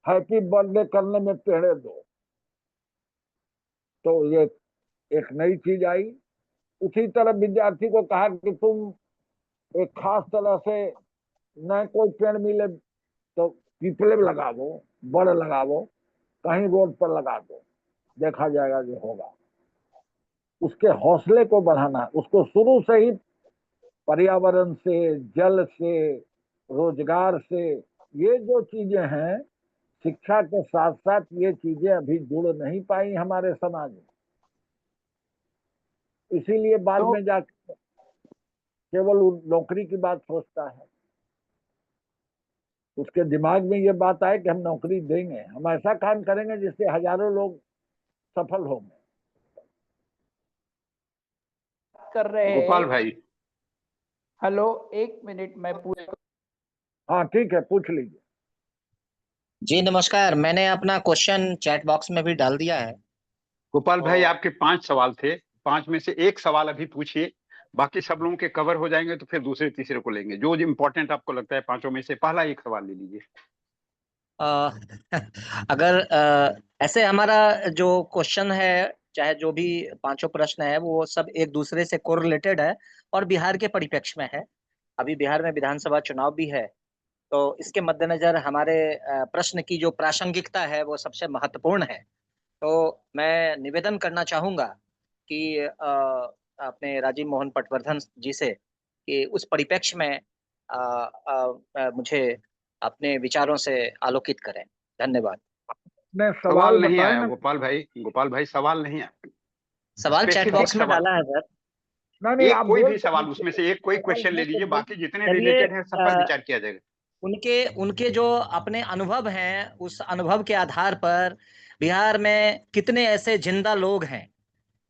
हैप्पी बर्थडे करने में पेड़ दो। तो ये एक नई चीज आई। उसी तरह विद्यार्थी को कहा कि तुम एक खास तरह से न कोई पेड़ मिले तो पीपले लगाओ, बड़ लगाओ, कहीं रोड पर लगा दो, देखा जाएगा जो होगा। उसके हौसले को बढ़ाना, उसको शुरू से ही पर्यावरण से, जल से, रोजगार से, ये जो चीजें हैं शिक्षा के साथ साथ ये चीजें अभी जुड़ नहीं पाई हमारे समाज में। इसीलिए बाद तो में जाकर केवल नौकरी की बात सोचता है। उसके दिमाग में ये बात आए कि हम नौकरी देंगे, हम ऐसा काम करेंगे जिससे हजारों लोग सफल होंगे। कर रहे गोपाल हैं। भाई, हेलो, एक मिनट मैं पूछ। हाँ ठीक है, पूछ लीजिए। जी नमस्कार। मैंने अपना क्वेश्चन चैट बॉक्स में भी डाल दिया है। गोपाल भाई तो आपके 5 सवाल थे, 5 में से एक सवाल अभी पूछिए, बाकी सब लोगों के कवर हो जाएंगे तो फिर दूसरे तीसरे को लेंगे। जो इंपॉर्टेंट आपको लगता है 5 में से पहला एक सवाल ले लीजिए। अ, अगर ऐसे हमारा जो क्वेश्चन है, चाहे जो भी पांचों प्रश्न है, वो सब एक दूसरे से कोरिलेटेड है और बिहार के परिप्रेक्ष्य में है। अभी बिहार में विधानसभा चुनाव भी है, तो इसके मद्देनजर हमारे प्रश्न की जो प्रासंगिकता है वो सबसे महत्वपूर्ण है। तो मैं निवेदन करना चाहूंगा कि अपने राजीव मोहन पटवर्धन जी से कि उस परिप्रेक्ष्य में मुझे अपने विचारों से आलोकित करें। धन्यवाद। ने सवाल सवाल नहीं बताए आया ना। गोपाल भाई, गोपाल भाई सवाल नहीं आया। सवाल चैट स्पेसिफिक बॉक्स में सवाल, डाला है सर। नहीं, एक आप कोई बोल भी तो सवाल, उसमें दीजिए। से एक कोई सवाल क्वेश्चन ले है तो लीजिए, बोल। बाकी जितने चलिए, रिलेटेड हैं सब पर विचार किया जाएगा। उनके उनके जो अपने अनुभव हैं, उस अनुभव के आधार पर बिहार में कितने ऐसे जिंदा लोग हैं।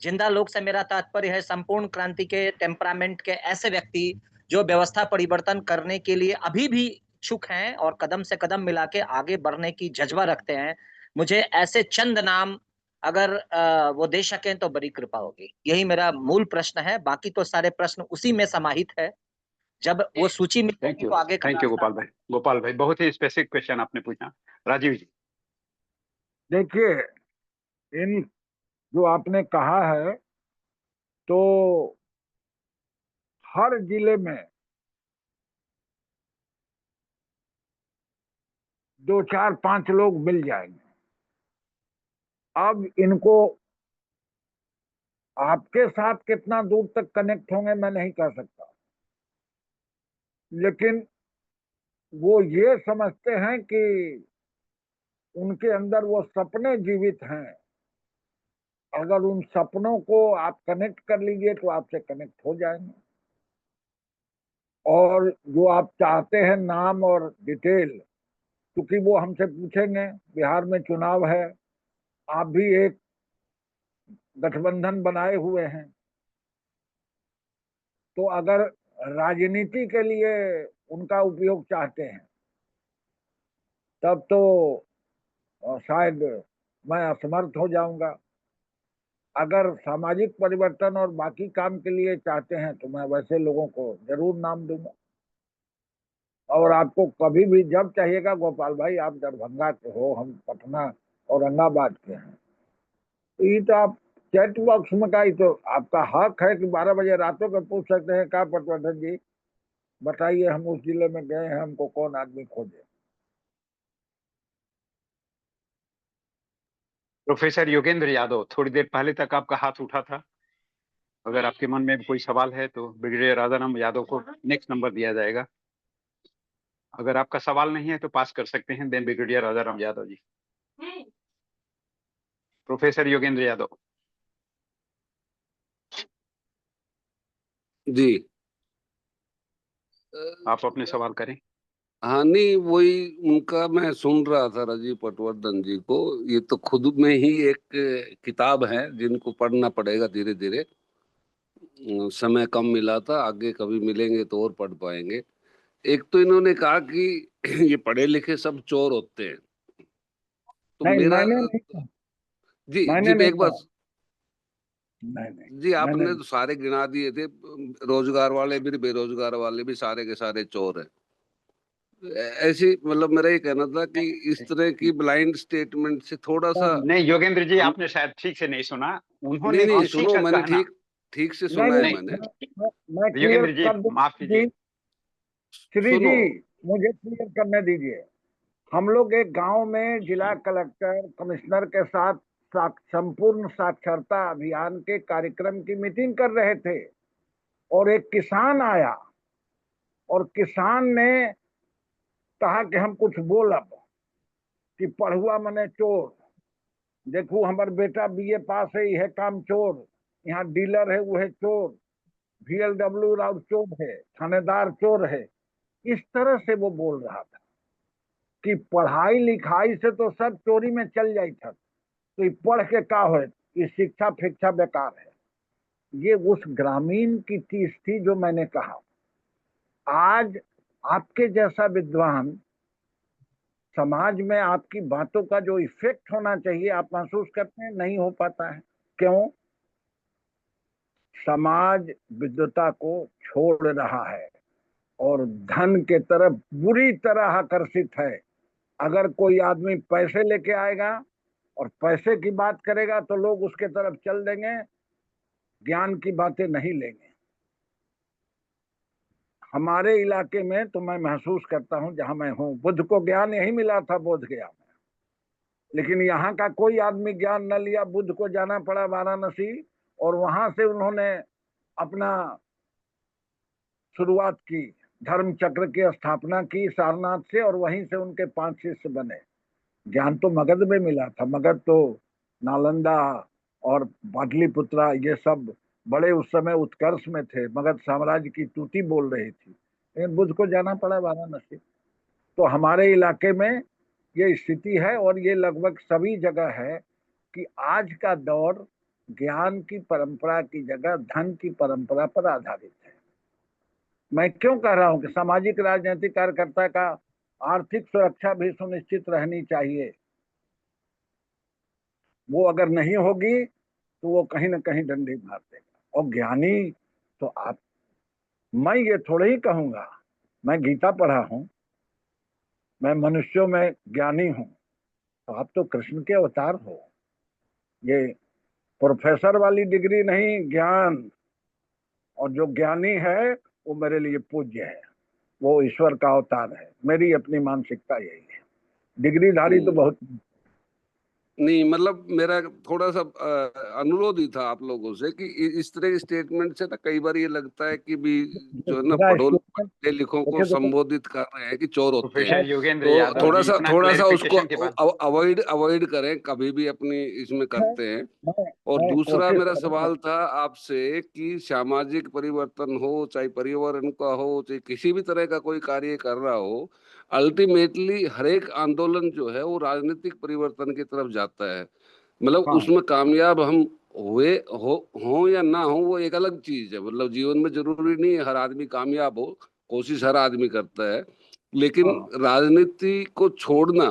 जिंदा लोग से मेरा तात्पर्य है संपूर्ण क्रांति के टेम्परामेंट के ऐसे व्यक्ति जो व्यवस्था परिवर्तन करने के लिए अभी भी इच्छुक हैं और कदम से कदम मिला के आगे बढ़ने की जज्बा रखते हैं। मुझे ऐसे चंद नाम अगर वो दे सकें तो बड़ी कृपा होगी। यही मेरा मूल प्रश्न है। बाकी तो सारे प्रश्न उसी में समाहित है। जब वो सूची थैंक मिलेगी यू, तो आगे का थैंक यू रास्ता। गोपाल भाई। गोपाल भाई बहुत ही स्पेसिफिक क्वेश्चन आपने पूछा। राजीव जी। देखिए, इन जो आपने कहा है, तो हर जिले में 2 4 5 लोग मिल जाएंगे। अब इनको आपके साथ कितना दूर तक कनेक्ट होंगे मैं नहीं कह सकता, लेकिन वो ये समझते हैं कि उनके अंदर वो सपने जीवित हैं। अगर उन सपनों को आप कनेक्ट कर लीजिए तो आपसे कनेक्ट हो जाएंगे। और जो आप चाहते हैं नाम और डिटेल, क्योंकि वो हमसे पूछेंगे, बिहार में चुनाव है, आप भी एक गठबंधन बनाए हुए हैं, तो अगर राजनीति के लिए उनका उपयोग चाहते हैं तब तो शायद मैं असमर्थ हो जाऊंगा। अगर सामाजिक परिवर्तन और बाकी काम के लिए चाहते हैं तो मैं वैसे लोगों को जरूर नाम दूंगा। और आपको कभी भी जब चाहिएगा गोपाल भाई, आप दरभंगा के हो, हम पटना औरंगाबाद के हैं, तो ये तो आप चैट बॉक्स में का ही तो आपका हक है कि 12 बजे रातों को पूछ सकते हैं, क्या पटवर्धन जी बताइए, हम उस जिले में गए हैं, हमको कौन आदमी खोजे। प्रोफेसर योगेंद्र यादव, थोड़ी देर पहले तक आपका हाथ उठा था। अगर आपके मन में कोई सवाल है तो ब्रिगेडियर राजाराम यादव को नेक्स्ट नंबर दिया जाएगा। अगर आपका सवाल नहीं है तो पास कर सकते हैं। Then brigadier Rajaram Yadav ji. Professor Yogendra Yadav ji, आप अपने सवाल करें। हाँ, नहीं वही उनका मैं सुन रहा था राजीव पटवर्धन जी को। ये तो खुद में ही एक किताब है जिनको पढ़ना पड़ेगा धीरे धीरे। समय कम मिला था, आगे कभी मिलेंगे तो और पढ़ पाएंगे। एक तो इन्होंने कहा कि ये पढ़े लिखे सब चोर होते हैं, तो नहीं, मेरा मैंने नहीं कहा, जी मैंने जी नहीं एक बार कहा, नहीं नहीं, जी मैंने आपने तो सारे गिना दिए थे, रोजगार वाले भी बेरोजगार वाले भी सारे के सारे चोर हैं। ऐसी मतलब मेरा ये कहना था कि इस तरह की ब्लाइंड स्टेटमेंट से थोड़ा सा नहीं योगेंद्र जी, हम आपने शायद ठीक से नहीं सुना। नहीं उन्होंने नहीं किसी सुनो, का मैंने कहना, ठीक से नहीं सुना है नहीं, नहीं मैंने। मैं क्लियर योगेंद्र जी कर दूं माफ जी, कीजिए। श्री सुनो, जी, मुझे क्लियर करने दीजिए। हम लोग एक गांव में जिला कलेक्टर कमिश्नर के साथ संपूर्ण साक्षरता अभियान के कार्यक्रम की मीटिंग कर रहे थे, और एक किसान आया और किसान ने कहा कि हम कुछ बोलब कि पढ़ुआ मने चोर, देखू हमार बेटा बीए पास है, यह काम चोर, यहाँ डीलर है वो है चोर, VLW राउत चोर है, थानेदार चोर है। इस तरह से वो बोल रहा था कि पढ़ाई लिखाई से तो सब चोरी में चल जाई था, तो ये पढ़ के का हो, ये शिक्षा फिक्षा बेकार है। ये उस ग्रामीण की चीज थी जो मैंने कहा। आज आपके जैसा विद्वान समाज में आपकी बातों का जो इफेक्ट होना चाहिए आप महसूस करते हैं, नहीं हो पाता है। क्यों? समाज विद्वता को छोड़ रहा है और धन के तरफ बुरी तरह आकर्षित है। अगर कोई आदमी पैसे लेके आएगा और पैसे की बात करेगा तो लोग उसके तरफ चल देंगे, ज्ञान की बातें नहीं लेंगे। हमारे इलाके में तो मैं महसूस करता हूं, जहां मैं हूं, बुद्ध को ज्ञान यही मिला था बोध गया में, लेकिन यहाँ का कोई आदमी ज्ञान न लिया, बुद्ध को जाना पड़ा वाराणसी, और वहां से उन्होंने अपना शुरुआत की, धर्म चक्र की स्थापना की सारनाथ से, और वहीं से उनके 5 शिष्य बने। ज्ञान तो मगध में मिला था, मगध तो नालंदा और पाटलिपुत्रा ये सब बड़े उस समय उत्कर्ष में थे, मगध साम्राज्य की तूती बोल रही थी, लेकिन बुद्ध को जाना पड़ा वाराणसी। तो हमारे इलाके में ये स्थिति है, और ये लगभग सभी जगह है कि आज का दौर ज्ञान की परंपरा की जगह धन की परंपरा पर आधारित है। मैं क्यों कह रहा हूं कि सामाजिक राजनीतिक कार्यकर्ता का आर्थिक सुरक्षा भी सुनिश्चित रहनी चाहिए। वो अगर नहीं होगी तो वो कहीं ना कहीं डंडी मार देगा। और ज्ञानी तो आप, मैं ये थोड़े ही कहूंगा, मैं गीता पढ़ा हूं, मैं मनुष्यों में ज्ञानी हूं, तो आप तो कृष्ण के अवतार हो। ये प्रोफेसर वाली डिग्री नहीं, ज्ञान, और जो ज्ञानी है वो मेरे लिए पूज्य है, वो ईश्वर का अवतार है। मेरी अपनी मानसिकता यही है। डिग्रीधारी तो बहुत नहीं, मतलब मेरा थोड़ा सा अनुरोध ही था आप लोगों से कि इस तरह के स्टेटमेंट से ना कई बार ये लगता है कि भी जो है ना मेरा स्टेटमेंट पढ़े लिखों को देखिए देखिए संबोधित कर रहे हैं कि चोर होते हैं। प्रोफेसर योगेंद्र तो यादव जी, इतना थोड़ा सा उसको क्लैरिफिकेशन के बाद अवॉइड अवॉइड करें, कभी भी अपनी इसमें करते हैं। मैं और मैं दूसरा कोशिश मेरा करूंगा। सवाल था आपसे कि सामाजिक परिवर्तन हो, चाहे पर्यावरण का हो, चाहे किसी भी तरह का कोई कार्य कर रहा हो, अल्टीमेटली हर एक आंदोलन जो है वो राजनीतिक परिवर्तन की तरफ जाता है। मतलब हाँ उसमें कामयाब हम हुए हो या ना हो वो एक अलग चीज है। मतलब जीवन में जरूरी नहीं है हर आदमी कामयाब हो, कोशिश हर आदमी करता है, लेकिन हाँ। राजनीति को छोड़ना,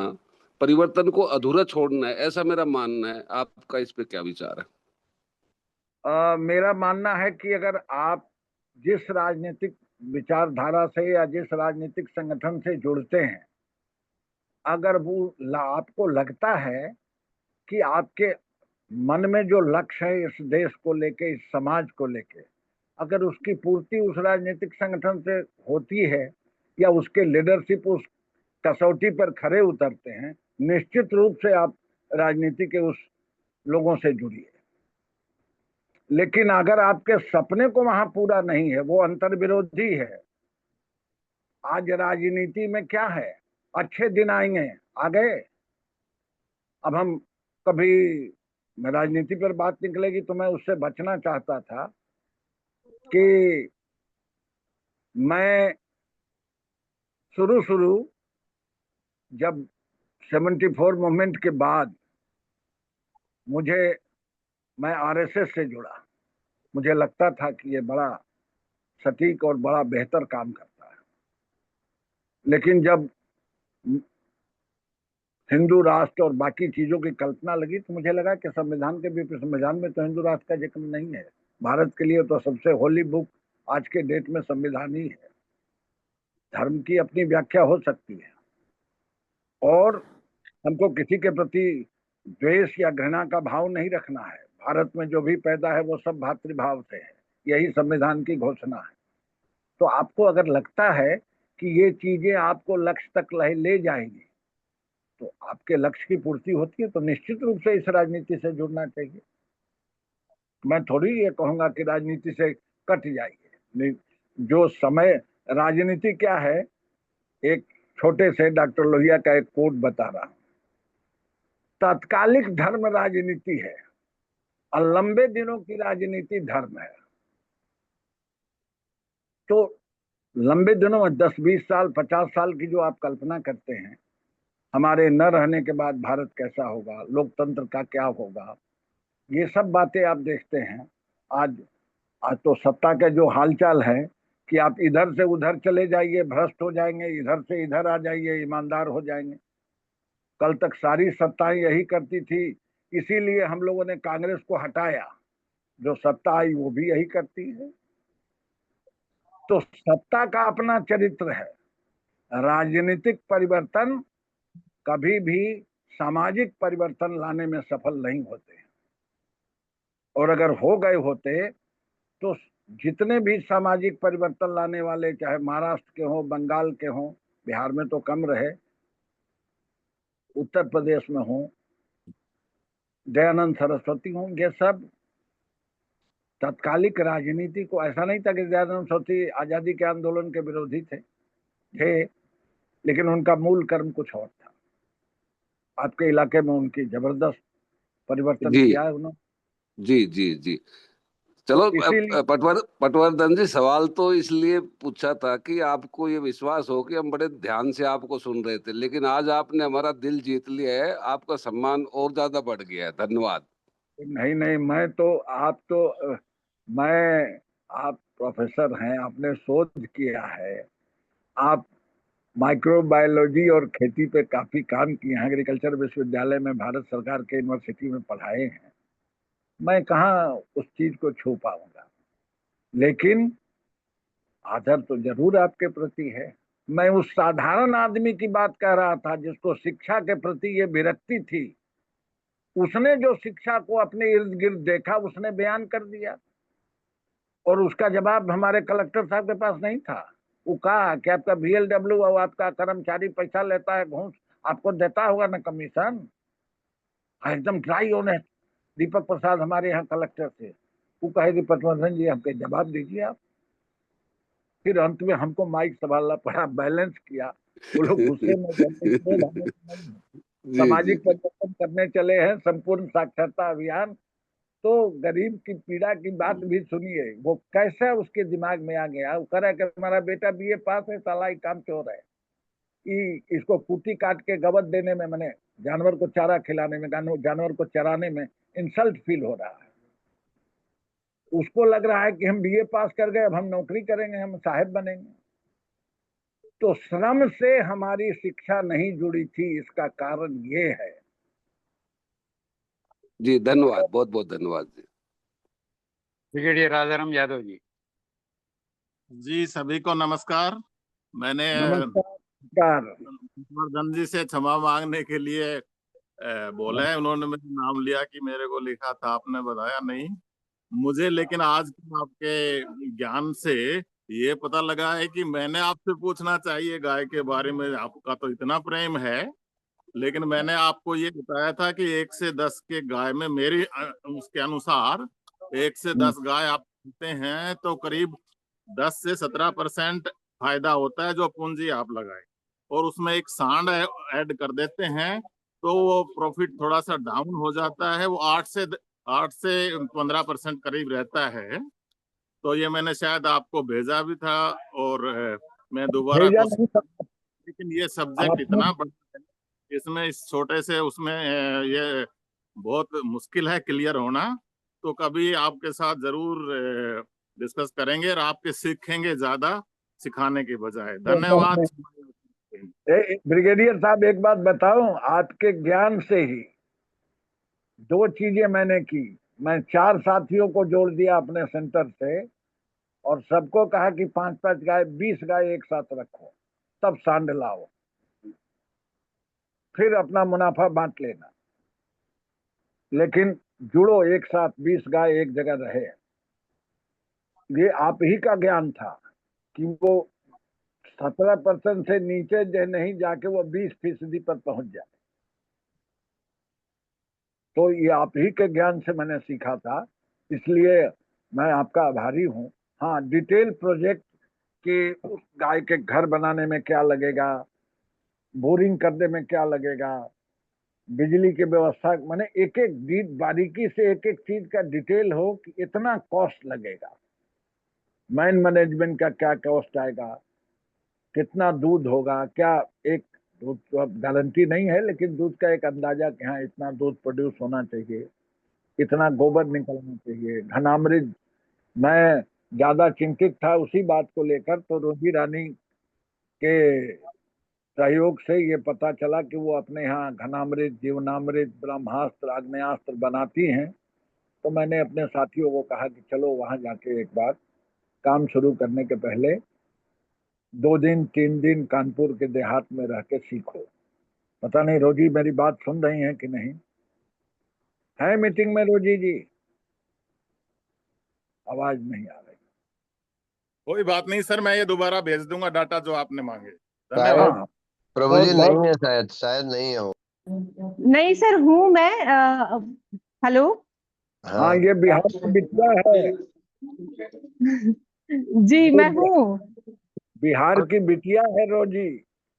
परिवर्तन को अधूरा छोड़ना है, ऐसा मेरा मानना है। आपका इस पे क्या विचार है? मेरा मानना है कि अगर आप जिस राजनीतिक विचारधारा से या जिस राजनीतिक संगठन से जुड़ते हैं, अगर वो आपको लगता है कि आपके मन में जो लक्ष्य है इस देश को लेके, इस समाज को लेके, अगर उसकी पूर्ति उस राजनीतिक संगठन से होती है या उसके लीडरशिप उस कसौटी पर खरे उतरते हैं, निश्चित रूप से आप राजनीति के उस लोगों से जुड़िए। लेकिन अगर आपके सपने को वहां पूरा नहीं है, वो अंतर्विरोधी है। आज राजनीति में क्या है, अच्छे दिन आएंगे, आ गए। अब हम कभी, मैं राजनीति पर बात निकलेगी तो मैं उससे बचना चाहता था कि मैं शुरू शुरू जब 74 मूवमेंट के बाद मुझे, मैं आरएसएस से जुड़ा, मुझे लगता था कि ये बड़ा सटीक और बड़ा बेहतर काम करता है। लेकिन जब हिंदू राष्ट्र और बाकी चीजों की कल्पना लगी तो मुझे लगा कि संविधान के भी, संविधान में तो हिंदू राष्ट्र का जिक्र नहीं है। भारत के लिए तो सबसे होली बुक आज के डेट में संविधान ही है। धर्म की अपनी व्याख्या हो सकती है और हमको किसी के प्रति द्वेष या घृणा का भाव नहीं रखना है। भारत में जो भी पैदा है वो सब भातृभाव से है, यही संविधान की घोषणा है। तो आपको अगर लगता है कि ये चीजें आपको लक्ष्य तक ले जाएंगी, तो आपके लक्ष्य की पूर्ति होती है तो निश्चित रूप से इस राजनीति से जुड़ना चाहिए। मैं थोड़ी ये कहूंगा कि राजनीति से कट जाइए। जो समय, राजनीति क्या है, एक छोटे से डॉक्टर लोहिया का एक कोट बता रहा हूं। तात्कालिक धर्म राजनीति है और लंबे दिनों की राजनीति धर्म है। तो लंबे दिनों में 10-20 साल 50 साल की जो आप कल्पना करते हैं, हमारे न रहने के बाद भारत कैसा होगा, लोकतंत्र का क्या होगा, ये सब बातें आप देखते हैं। आज आज तो सत्ता का जो हालचाल है कि आप इधर से उधर चले जाइए, भ्रष्ट हो जाएंगे, इधर से इधर आ जाइए, ईमानदार हो जाएंगे। कल तक सारी सत्ताएं यही करती थी, इसीलिए हम लोगों ने कांग्रेस को हटाया। जो सत्ता आई वो भी यही करती है। तो सत्ता का अपना चरित्र है। राजनीतिक परिवर्तन कभी भी सामाजिक परिवर्तन लाने में सफल नहीं होते, और अगर हो गए होते तो जितने भी सामाजिक परिवर्तन लाने वाले, चाहे महाराष्ट्र के हों, बंगाल के हों, बिहार में तो कम रहे, उत्तर प्रदेश में हों, दयानंद सरस्वती हों, ये सब तत्कालिक राजनीति को, ऐसा नहीं था कि दयानंद सरस्वती आजादी के आंदोलन के विरोधी थे, लेकिन उनका मूल कर्म कुछ और था। आपके इलाके में उनकी जबरदस्त परिवर्तन जी किया है उन्होंने। जी जी जी। तो चलो, इसीलिए पटवर्धन जी, सवाल तो इसलिए पूछा था कि आपको ये विश्वास हो कि हम बड़े ध्यान से आपको सुन रहे थे, लेकिन आज आपने हमारा दिल जीत लिया है, आपका सम्मान और ज्यादा बढ़ गया है। धन्यवाद। नहीं नहीं, मैं तो, आप तो मैं, आप प्रोफेसर हैं, आपने शोध किया है, आप माइक्रोबायोलॉजी और खेती पे काफी काम किए हैं, एग्रीकल्चर विश्वविद्यालय में भारत सरकार के यूनिवर्सिटी में पढ़ाए हैं। मैं कहाँ उस चीज को छू पाऊंगा, लेकिन आदर तो जरूर आपके प्रति है। मैं उस साधारण आदमी की बात कह रहा था जिसको शिक्षा के प्रति ये विरक्ति थी। उसने जो शिक्षा को अपने इर्द गिर्द देखा, उसने बयान कर दिया, और उसका जवाब हमारे कलेक्टर साहब के पास नहीं था। वो कहा कि आपका VLW और आपका कर्मचारी पैसा लेता है घूस, आपको देता होगा ना कमीशन। एकदम ड्राई ऑनेस्ट। दीपक प्रसाद हमारे यहाँ कलेक्टर थे, वो कहे कि पटवर्धन जी हमके जवाब दीजिए आप। फिर अंत में हमको माइक संभालना पड़ा, बैलेंस किया। वो लोग गुस्से में जी जी सामाजिक परिवर्तन करने चले हैं, संपूर्ण साक्षरता अभियान, तो गरीब की पीड़ा की बात भी सुनिए। वो कैसे उसके दिमाग में आ गया, वो कह रहा है कि हमारा बेटा बीए पास है, साला ही काम चोर है, इसको कुटी काट के गवत देने में, मैंने जानवर को चारा खिलाने में, जानवर को चराने में इंसल्ट फील हो रहा है। उसको लग रहा है कि हम बीए पास कर गए, अब हम नौकरी करेंगे, हम साहब बनेंगे। तो श्रम से हमारी शिक्षा नहीं जुड़ी थी, इसका कारण ये है। जी, धन्यवाद, बहुत बहुत धन्यवाद जी। ब्रिगेडियर राजाराम यादव जी। जी, सभी को नमस्कार। मैंने नमस्कार। पटवर्धन जी से क्षमा मांगने के लिए बोला है, उन्होंने मेरा नाम लिया कि मेरे को लिखा था, आपने बताया नहीं मुझे। लेकिन आज आपके ज्ञान से ये पता लगा है कि मैंने आपसे पूछना चाहिए गाय के बारे में, आपका तो इतना प्रेम है। लेकिन मैंने आपको ये बताया था कि 1 से 10 के गाय में, मेरी उसके अनुसार 1 से 10 गाय आप लेते हैं तो करीब 10 से 17% फायदा होता है जो पूंजी आप लगाए, और उसमें एक सांड ऐड कर देते हैं तो वो प्रॉफिट थोड़ा सा डाउन हो जाता है, वो 8 से 15% करीब रहता है। तो ये मैंने शायद आपको भेजा भी था, और मैं दोबारा भेजा कोशिश, नहीं था लेकिन ये सब्जेक्ट आपने। इतना बड़ा है, इसमें इस छोटे से उसमें ये बहुत मुश्किल है क्लियर होना। तो कभी आपके साथ जरूर डिस्कस करेंगे, और आपके सीखेंगे ज्यादा सिखाने के बजाय। धन्यवाद। ब्रिगेडियर साहब एक बात बताऊं, आपके ज्ञान से ही 2 चीजें मैंने की। मैं 4 साथियों को जोड़ दिया अपने सेंटर से, और सबको कहा कि 5-5 गाय, 20 गाय एक साथ रखो, तब सांड लाओ, फिर अपना मुनाफा बांट लेना, लेकिन जुड़ो एक साथ, 20 गाय एक जगह रहे। ये आप ही का ज्ञान था कि वो 17% से नीचे जो नहीं जाके वो 20% पर पहुंच जाए। तो ये आप ही के ज्ञान से मैंने सीखा था, इसलिए मैं आपका आभारी हूँ। हाँ, डिटेल प्रोजेक्ट कि उस गाय के घर बनाने में क्या लगेगा, बोरिंग करने में क्या लगेगा, बिजली की व्यवस्था, मैंने एक एक बारीकी से एक एक चीज का डिटेल हो कि इतना कॉस्ट लगेगा, मैन मैनेजमेंट का क्या कॉस्ट आएगा, कितना दूध होगा, क्या एक दूध तो अब गारंटी नहीं है, लेकिन दूध का एक अंदाजा कि हाँ इतना दूध प्रोड्यूस होना चाहिए, इतना गोबर निकलना चाहिए, घनामृत। मैं ज्यादा चिंतित था उसी बात को लेकर, तो रोजी रानी के सहयोग से ये पता चला कि वो अपने यहाँ घनामृत, जीवनामृत, ब्रह्मास्त्र, आग्नेयास्त्र बनाती हैं। तो मैंने अपने साथियों को कहा कि चलो वहां जाके एक बार काम शुरू करने के पहले 2 दिन 3 दिन कानपुर के देहात में रह के सीखो। पता नहीं रोजी मेरी बात सुन रही हैं कि नहीं? है मीटिंग में रोजी जी? आवाज नहीं आ रही। कोई बात नहीं सर, मैं ये दोबारा भेज दूंगा डाटा जो आपने मांगे। शायद धन्यवाद। हाँ, प्रभु जी बहुत नहीं है, शायद नहीं है वो। नहीं सर, हूँ मैं। हेलो। हाँ, हाँ, ये बिहार की बिटिया है, जी मैं हूँ। बिहार की बिटिया है रोजी।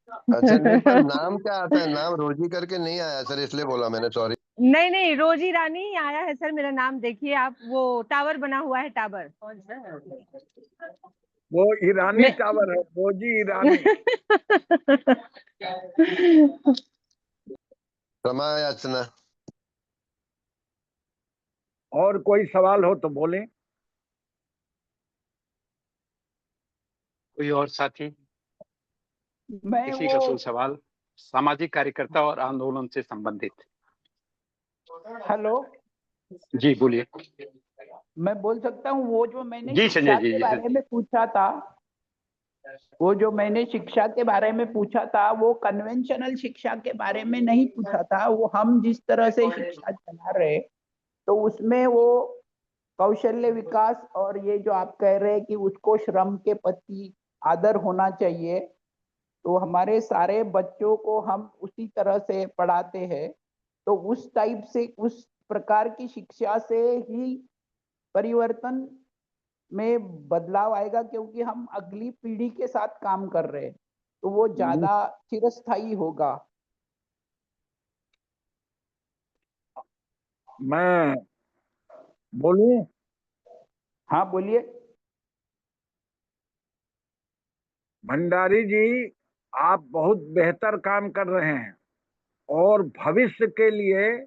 अच्छा नहीं, पर नाम क्या आता है? नाम रोजी करके नहीं आया सर, इसलिए बोला मैंने, सॉरी। नहीं नहीं, रोजी रानी ही आया है सर मेरा नाम। देखिए आप, वो टावर बना हुआ है, टावर। वो ईरानी टावर है, रोजी ईरानी। क्षमा याचना। और कोई सवाल हो तो बोलें। कोई और साथी? मैं किसी का वो कोई सवाल सामाजिक कार्यकर्ता और आंदोलन से संबंधित? हेलो, जी बोलिए। मैं बोल सकता हूँ? वो जो मैंने जी शिक्षा संजय जी, के जी बारे में पूछा था, वो जो मैंने शिक्षा के बारे में पूछा था, वो कन्वेंशनल शिक्षा के बारे में नहीं पूछा था। वो हम जिस तरह से शिक्षा चला रहे, तो उसमें वो कौशल्य विकास, और ये जो आप कह रहे हैं कि उसको श्रम के प्रति आदर होना चाहिए, तो हमारे सारे बच्चों को हम उसी तरह से पढ़ाते हैं। तो उस टाइप से, उस प्रकार की शिक्षा से ही परिवर्तन में बदलाव आएगा, क्योंकि हम अगली पीढ़ी के साथ काम कर रहे हैं, तो वो ज्यादा चिरस्थायी होगा। मैं बोलूं? हाँ बोलिए। भंडारी जी, आप बहुत बेहतर काम कर रहे हैं और भविष्य के लिए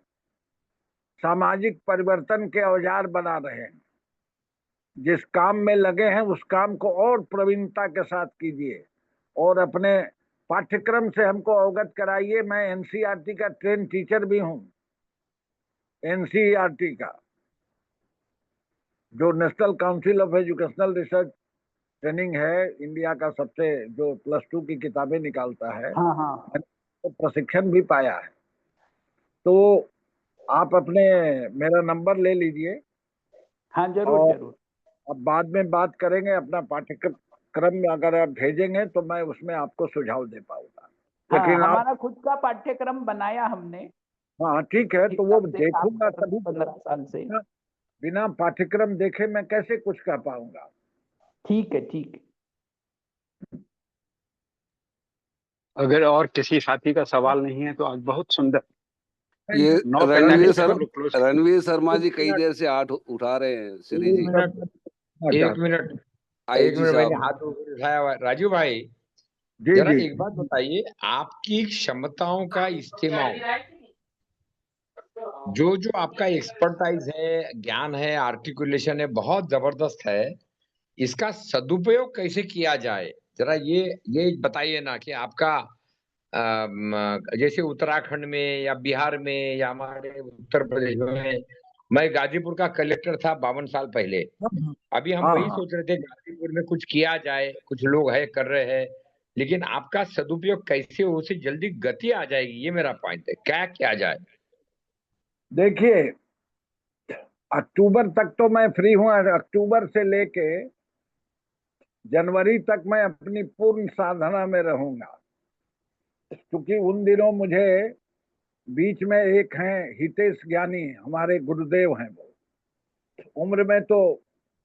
सामाजिक परिवर्तन के औजार बना रहे हैं। जिस काम में लगे हैं उस काम को और प्रवीणता के साथ कीजिए और अपने पाठ्यक्रम से हमको अवगत कराइए। मैं एनसीईआरटी का ट्रेन टीचर भी हूं। एनसीईआरटी का, जो national council of educational research training है, इंडिया का सबसे, जो +2 की किताबें निकालता है, हाँ हाँ मैंने तो प्रशिक्षण भी पाया है। तो आप अपने मेरा नंबर ले लीजिए हाँ, जरूर और जरूर। अब बाद में बात करेंगे। अपना पाठ्यक्रम में अगर आप भेजेंगे तो मैं उसमें आपको सुझाव दे पाऊंगा। हाँ, लेकिन आप, हमारा खुद का पाठ्यक्रम बनाया हमने, हाँ ठीक है, तो वो हिसाब से काम देखूंगा कर रहे तभी हैं 15 साल से। तो। बिना पाठ्यक्रम देखे मैं कैसे कुछ कर पाऊंगा? ठीक है, ठीक है। अगर और किसी साथी का सवाल नहीं है तो आज बहुत सुंदर ये 9:45 रणवीर शर्मा जी कई देर से हाथ उठा रहे हैं श्री जी। एक मिनट आई जी मैंने साहब। हाथ ऊपर उठाया हुआ है। राजू भाई, जी जरा जी। एक बात बताइए, आपकी क्षमताओं का इस्तेमाल, जो आपका एक्सपर्टाइज है, ज्ञान है, आर्टिकुलेशन है, बहुत जबरदस्त है। इसका सदुपयोग कैसे किया जाए, जरा ये बताइए ना कि आपका जैसे उत्तराखंड में या बिहार में या हमारे उत्तर प्रदेश में, मैं गाजीपुर का कलेक्टर था 52 साल पहले। अभी हम हाँ वही हाँ, सोच रहे थे गाजीपुर में कुछ किया जाए, कुछ लोग है कर रहे हैं, लेकिन आपका सदुपयोग कैसे हो, उसे जल्दी गति आ जाएगी, ये मेरा पॉइंट है। क्या किया जाए? देखिए, अक्टूबर तक तो मैं फ्री हूँ। अक्टूबर से लेके जनवरी तक मैं अपनी पूर्ण साधना में रहूंगा, क्योंकि उन दिनों मुझे, बीच में एक हैं हितेश ज्ञानी, हमारे गुरुदेव हैं। वो उम्र में तो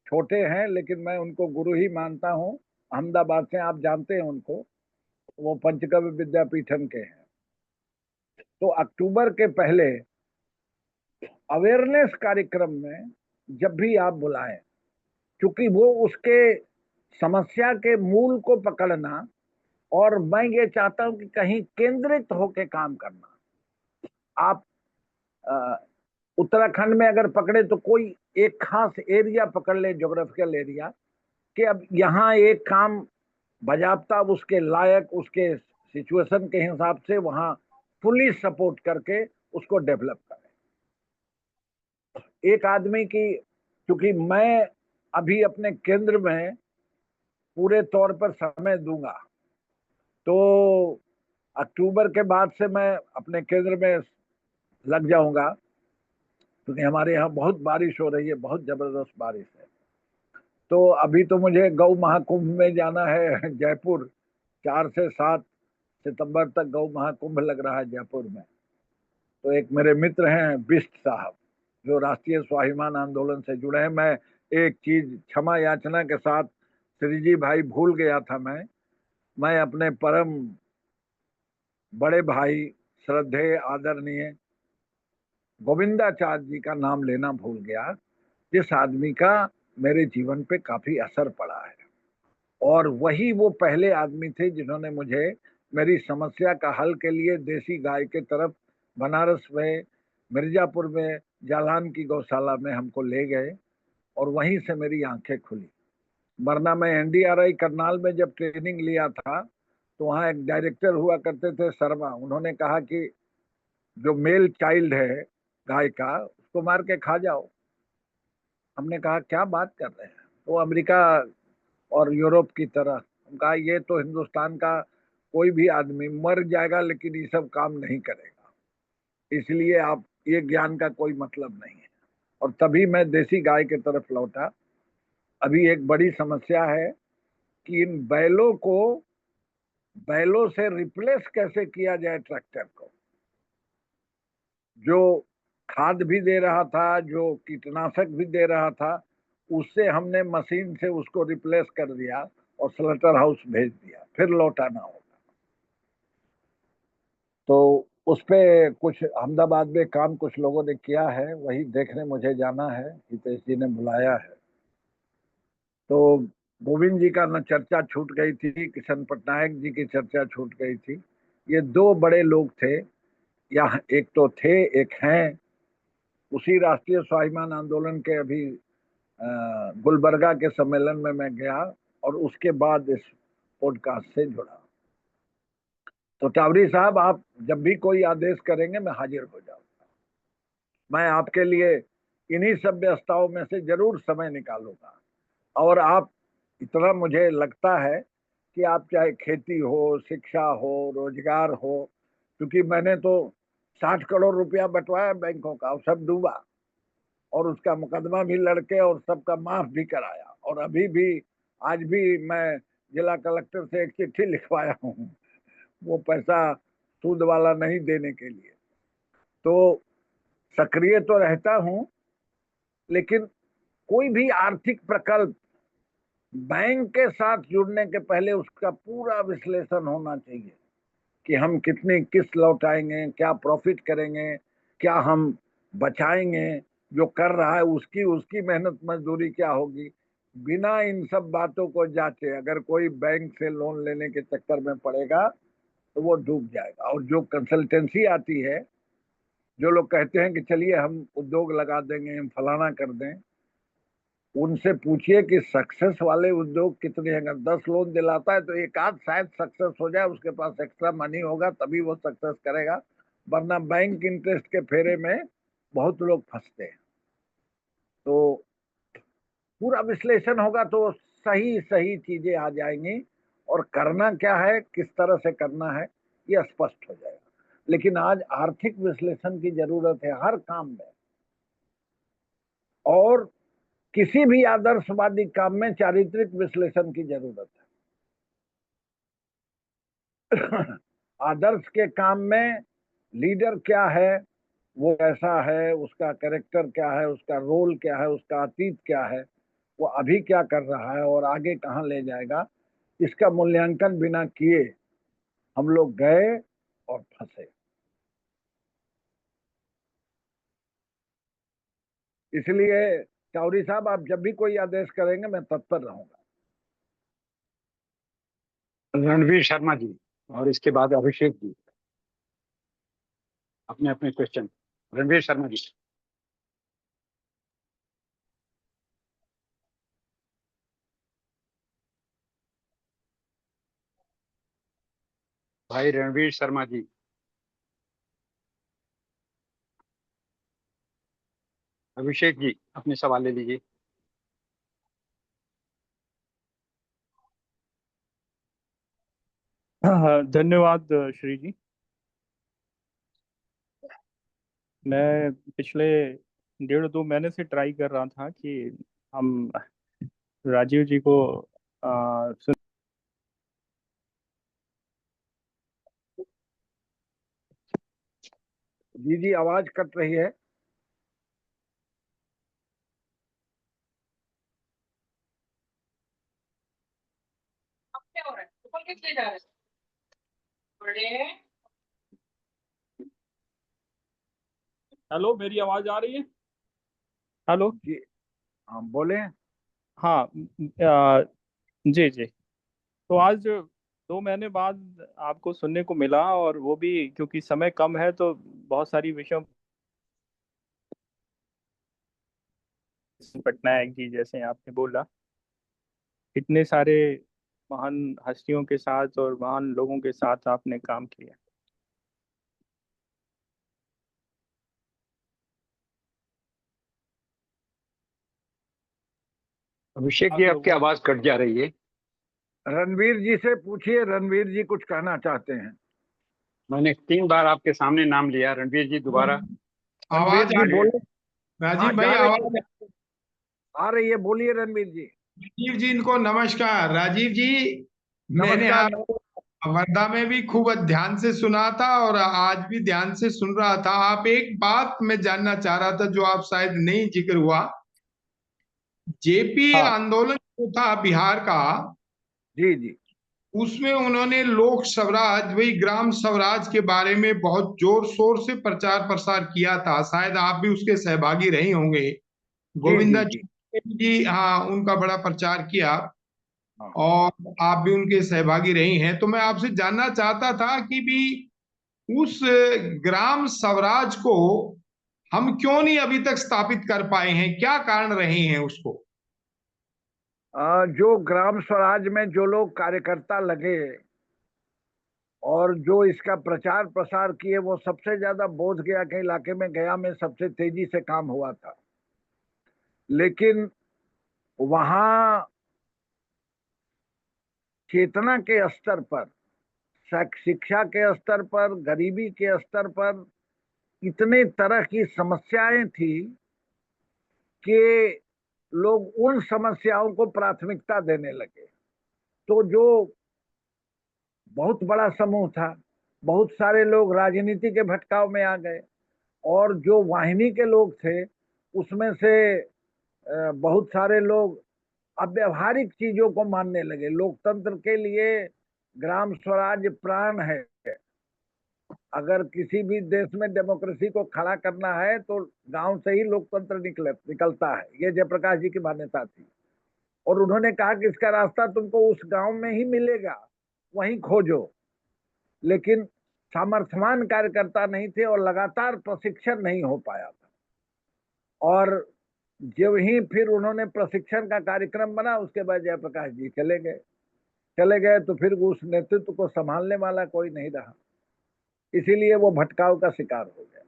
छोटे हैं लेकिन मैं उनको गुरु ही मानता हूँ। अहमदाबाद से, आप जानते हैं उनको, वो पंचकव्य विद्यापीठम के हैं। तो अक्टूबर के पहले अवेयरनेस कार्यक्रम में जब भी आप बुलाएं, क्योंकि वो उसके समस्या के मूल को पकड़ना, और मैं ये चाहता हूं कि कहीं केंद्रित होकर काम करना। आप उत्तराखंड में अगर पकड़े तो कोई एक खास एरिया पकड़ ले, ज्योग्राफिकल एरिया, कि अब यहाँ एक काम बजाबता उसके लायक, उसके सिचुएशन के हिसाब से वहाँ फुली सपोर्ट करके उसको डेवलप करें। एक आदमी की, क्योंकि मैं अभी अपने केंद्र में पूरे तौर पर समय दूंगा, तो अक्टूबर के बाद से मैं अपने केंद्र में लग जाऊंगा, क्योंकि हमारे यहाँ बहुत बारिश हो रही है, बहुत जबरदस्त बारिश है। तो अभी तो मुझे गौ महाकुंभ में जाना है जयपुर। 4 से 7 सितंबर तक गौ महाकुंभ लग रहा है जयपुर में। तो एक मेरे मित्र हैं बिष्ट साहब, जो राष्ट्रीय स्वाभिमान आंदोलन से जुड़े हैं। मैं एक चीज क्षमा याचना के साथ, श्री जी भाई, भूल गया था। मैं अपने परम बड़े भाई, श्रद्धेय आदरणीय गोविंदाचार्य जी का नाम लेना भूल गया, जिस आदमी का मेरे जीवन पे काफी असर पड़ा है। और वही वो पहले आदमी थे जिन्होंने मुझे मेरी समस्या का हल के लिए देसी गाय के तरफ बनारस में, मिर्जापुर में, जालान की गौशाला में हमको ले गए, और वहीं से मेरी आंखें खुली। वरना मैं एनडीआरआई करनाल में जब ट्रेनिंग लिया था, तो वहाँ एक डायरेक्टर हुआ करते थे, शर्मा। उन्होंने कहा कि जो मेल चाइल्ड है गाय का, उसको मार के खा जाओ। हमने कहा क्या बात कर रहे हैं? वो अमेरिका और यूरोप की तरह। हम कहा ये तो हिंदुस्तान का कोई भी आदमी मर जाएगा लेकिन ये सब काम नहीं करेगा, इसलिए आप, ये ज्ञान का कोई मतलब नहीं है। और तभी मैं देसी गाय की तरफ लौटा। अभी एक बड़ी समस्या है कि इन बैलों से रिप्लेस कैसे किया जाए ट्रैक्टर को। जो खाद भी दे रहा था, जो कीटनाशक भी दे रहा था, उससे हमने मशीन से उसको रिप्लेस कर दिया और स्लटर हाउस भेज दिया, फिर लौटाना होगा। तो उस पे कुछ अहमदाबाद में काम कुछ लोगों ने किया है, वही देखने मुझे जाना है, हितेश जी ने बुलाया है। तो गोविंद जी का न चर्चा छूट गई थी, किशन पटनायक जी की चर्चा छूट गई थी। ये दो बड़े लोग थे, या एक तो थे, एक हैं। उसी राष्ट्रीय स्वाभिमान आंदोलन के अभी गुलबर्गा के सम्मेलन में मैं गया और उसके बाद इस पॉडकास्ट से जुड़ा। तो टावरी साहब, आप जब भी कोई आदेश करेंगे मैं हाजिर हो जाऊंगा। मैं आपके लिए इन्हीं सब व्यस्तताओं में से जरूर समय निकालूंगा। और आप, इतना मुझे लगता है कि आप चाहे खेती हो, शिक्षा हो, रोजगार हो, क्योंकि मैंने तो 60 करोड़ रुपया बंटवाया बैंकों का, सब डूबा, और उसका मुकदमा भी लड़के और सबका माफ भी कराया। और अभी भी, आज भी मैं जिला कलेक्टर से एक चिट्ठी लिखवाया हूँ वो पैसा सूद वाला नहीं देने के लिए। तो सक्रिय तो रहता हूँ, लेकिन कोई भी आर्थिक प्रकल्प बैंक के साथ जुड़ने के पहले उसका पूरा विश्लेषण होना चाहिए कि हम कितनी किस्त लौटाएंगे, क्या प्रॉफिट करेंगे, क्या हम बचाएंगे, जो कर रहा है उसकी उसकी मेहनत मजदूरी क्या होगी। बिना इन सब बातों को जांचे अगर कोई बैंक से लोन लेने के चक्कर में पड़ेगा तो वो डूब जाएगा। और जो कंसल्टेंसी आती है, जो लोग कहते हैं कि चलिए हम उद्योग लगा देंगे, हम फलाना कर दें, उनसे पूछिए कि सक्सेस वाले उद्योग कितने हैं। अगर 10 लोन दिलाता है तो एक आध शायद सक्सेस हो जाए, उसके पास एक्स्ट्रा मनी होगा तभी वो सक्सेस करेगा, वरना बैंक इंटरेस्ट के फेरे में बहुत लोग फंसते हैं। तो पूरा विश्लेषण होगा तो सही सही चीजें आ जाएंगी, और करना क्या है, किस तरह से करना है, ये स्पष्ट हो जाएगा। लेकिन आज आर्थिक विश्लेषण की जरूरत है हर काम में, और किसी भी आदर्शवादी काम में चारित्रिक विश्लेषण की जरूरत है। आदर्श के काम में लीडर क्या है, वो कैसा है, उसका कैरेक्टर क्या है, उसका रोल क्या है, उसका अतीत क्या है, वो अभी क्या कर रहा है और आगे कहाँ ले जाएगा, इसका मूल्यांकन बिना किए हम लोग गए और फंसे। इसलिए चौधरी साहब, आप जब भी कोई आदेश करेंगे मैं तत्पर रहूंगा। रणवीर शर्मा जी और इसके बाद अभिषेक जी अपने अपने क्वेश्चन। रणवीर शर्मा जी। भाई रणवीर शर्मा जी। अभिषेक जी अपने सवाल ले लीजिए। धन्यवाद श्री जी। मैं पिछले 1.5-2 महीने से ट्राई कर रहा था कि हम राजीव जी को सुन। जी आवाज कट रही है। हेलो, मेरी आवाज आ रही है? हेलो जी हाँ, बोले। हाँ, जी जी। तो आज 2 महीने बाद आपको सुनने को मिला, और वो भी क्योंकि समय कम है तो बहुत सारी विषयों, पटनायक जी जैसे आपने बोला, इतने सारे महान हस्तियों के साथ और महान लोगों के साथ आपने काम किया। अभिषेक जी आपकी आवाज कट जा रही है। रणवीर जी से पूछिए, रणवीर जी कुछ कहना चाहते हैं। मैंने 3 बार आपके सामने नाम लिया, रणवीर जी दोबारा। आवाज जी बोले। राजीव भाई, आवाज आ रही है, बोलिए रणवीर जी। राजीव जी, इनको नमस्कार। राजीव जी, मैंने नमस्कार। वर्धा में भी खूब ध्यान से सुना था और आज भी ध्यान से सुन रहा था। आप एक बात मैं जानना चाह रहा था जो आप शायद नहीं जिक्र हुआ। जेपी हाँ आंदोलन जो था बिहार का, जी जी उसमें उन्होंने लोक स्वराज, वही ग्राम स्वराज के बारे में बहुत जोर शोर से प्रचार प्रसार किया था। शायद आप भी उसके सहभागी रहे होंगे। जी जी गोविंदा जी जी, हाँ, उनका बड़ा प्रचार किया हाँ और आप भी उनके सहभागी रही हैं। तो मैं आपसे जानना चाहता था कि भी उस ग्राम स्वराज को हम क्यों नहीं अभी तक स्थापित कर पाए हैं, क्या कारण रहे हैं उसको? जो ग्राम स्वराज में जो लोग कार्यकर्ता लगे और जो इसका प्रचार प्रसार किए, वो सबसे ज्यादा बोध गया के इलाके में, गया में सबसे तेजी से काम हुआ था। लेकिन वहां चेतना के स्तर पर, शिक्षा के स्तर पर, गरीबी के स्तर पर इतने तरह की समस्याएं थी कि लोग उन समस्याओं को प्राथमिकता देने लगे। तो जो बहुत बड़ा समूह था, बहुत सारे लोग राजनीति के भटकाव में आ गए, और जो वाहिनी के लोग थे उसमें से बहुत सारे लोग अव्यावहारिक चीजों को मानने लगे। लोकतंत्र के लिए ग्राम स्वराज प्राण है। अगर किसी भी देश में डेमोक्रेसी को खड़ा करना है तो गांव से ही लोकतंत्र निकलता है। ये जयप्रकाश जी की मान्यता थी, और उन्होंने कहा कि इसका रास्ता तुमको उस गांव में ही मिलेगा, वहीं खोजो। लेकिन सामर्थ्यवान कार्यकर्ता नहीं थे और लगातार प्रशिक्षण नहीं हो पाया था। और जब ही फिर उन्होंने प्रशिक्षण का कार्यक्रम बना, उसके बाद जयप्रकाश जी चले गए तो फिर उस नेतृत्व को संभालने वाला कोई नहीं रहा, इसीलिए वो भटकाव का शिकार हो गया।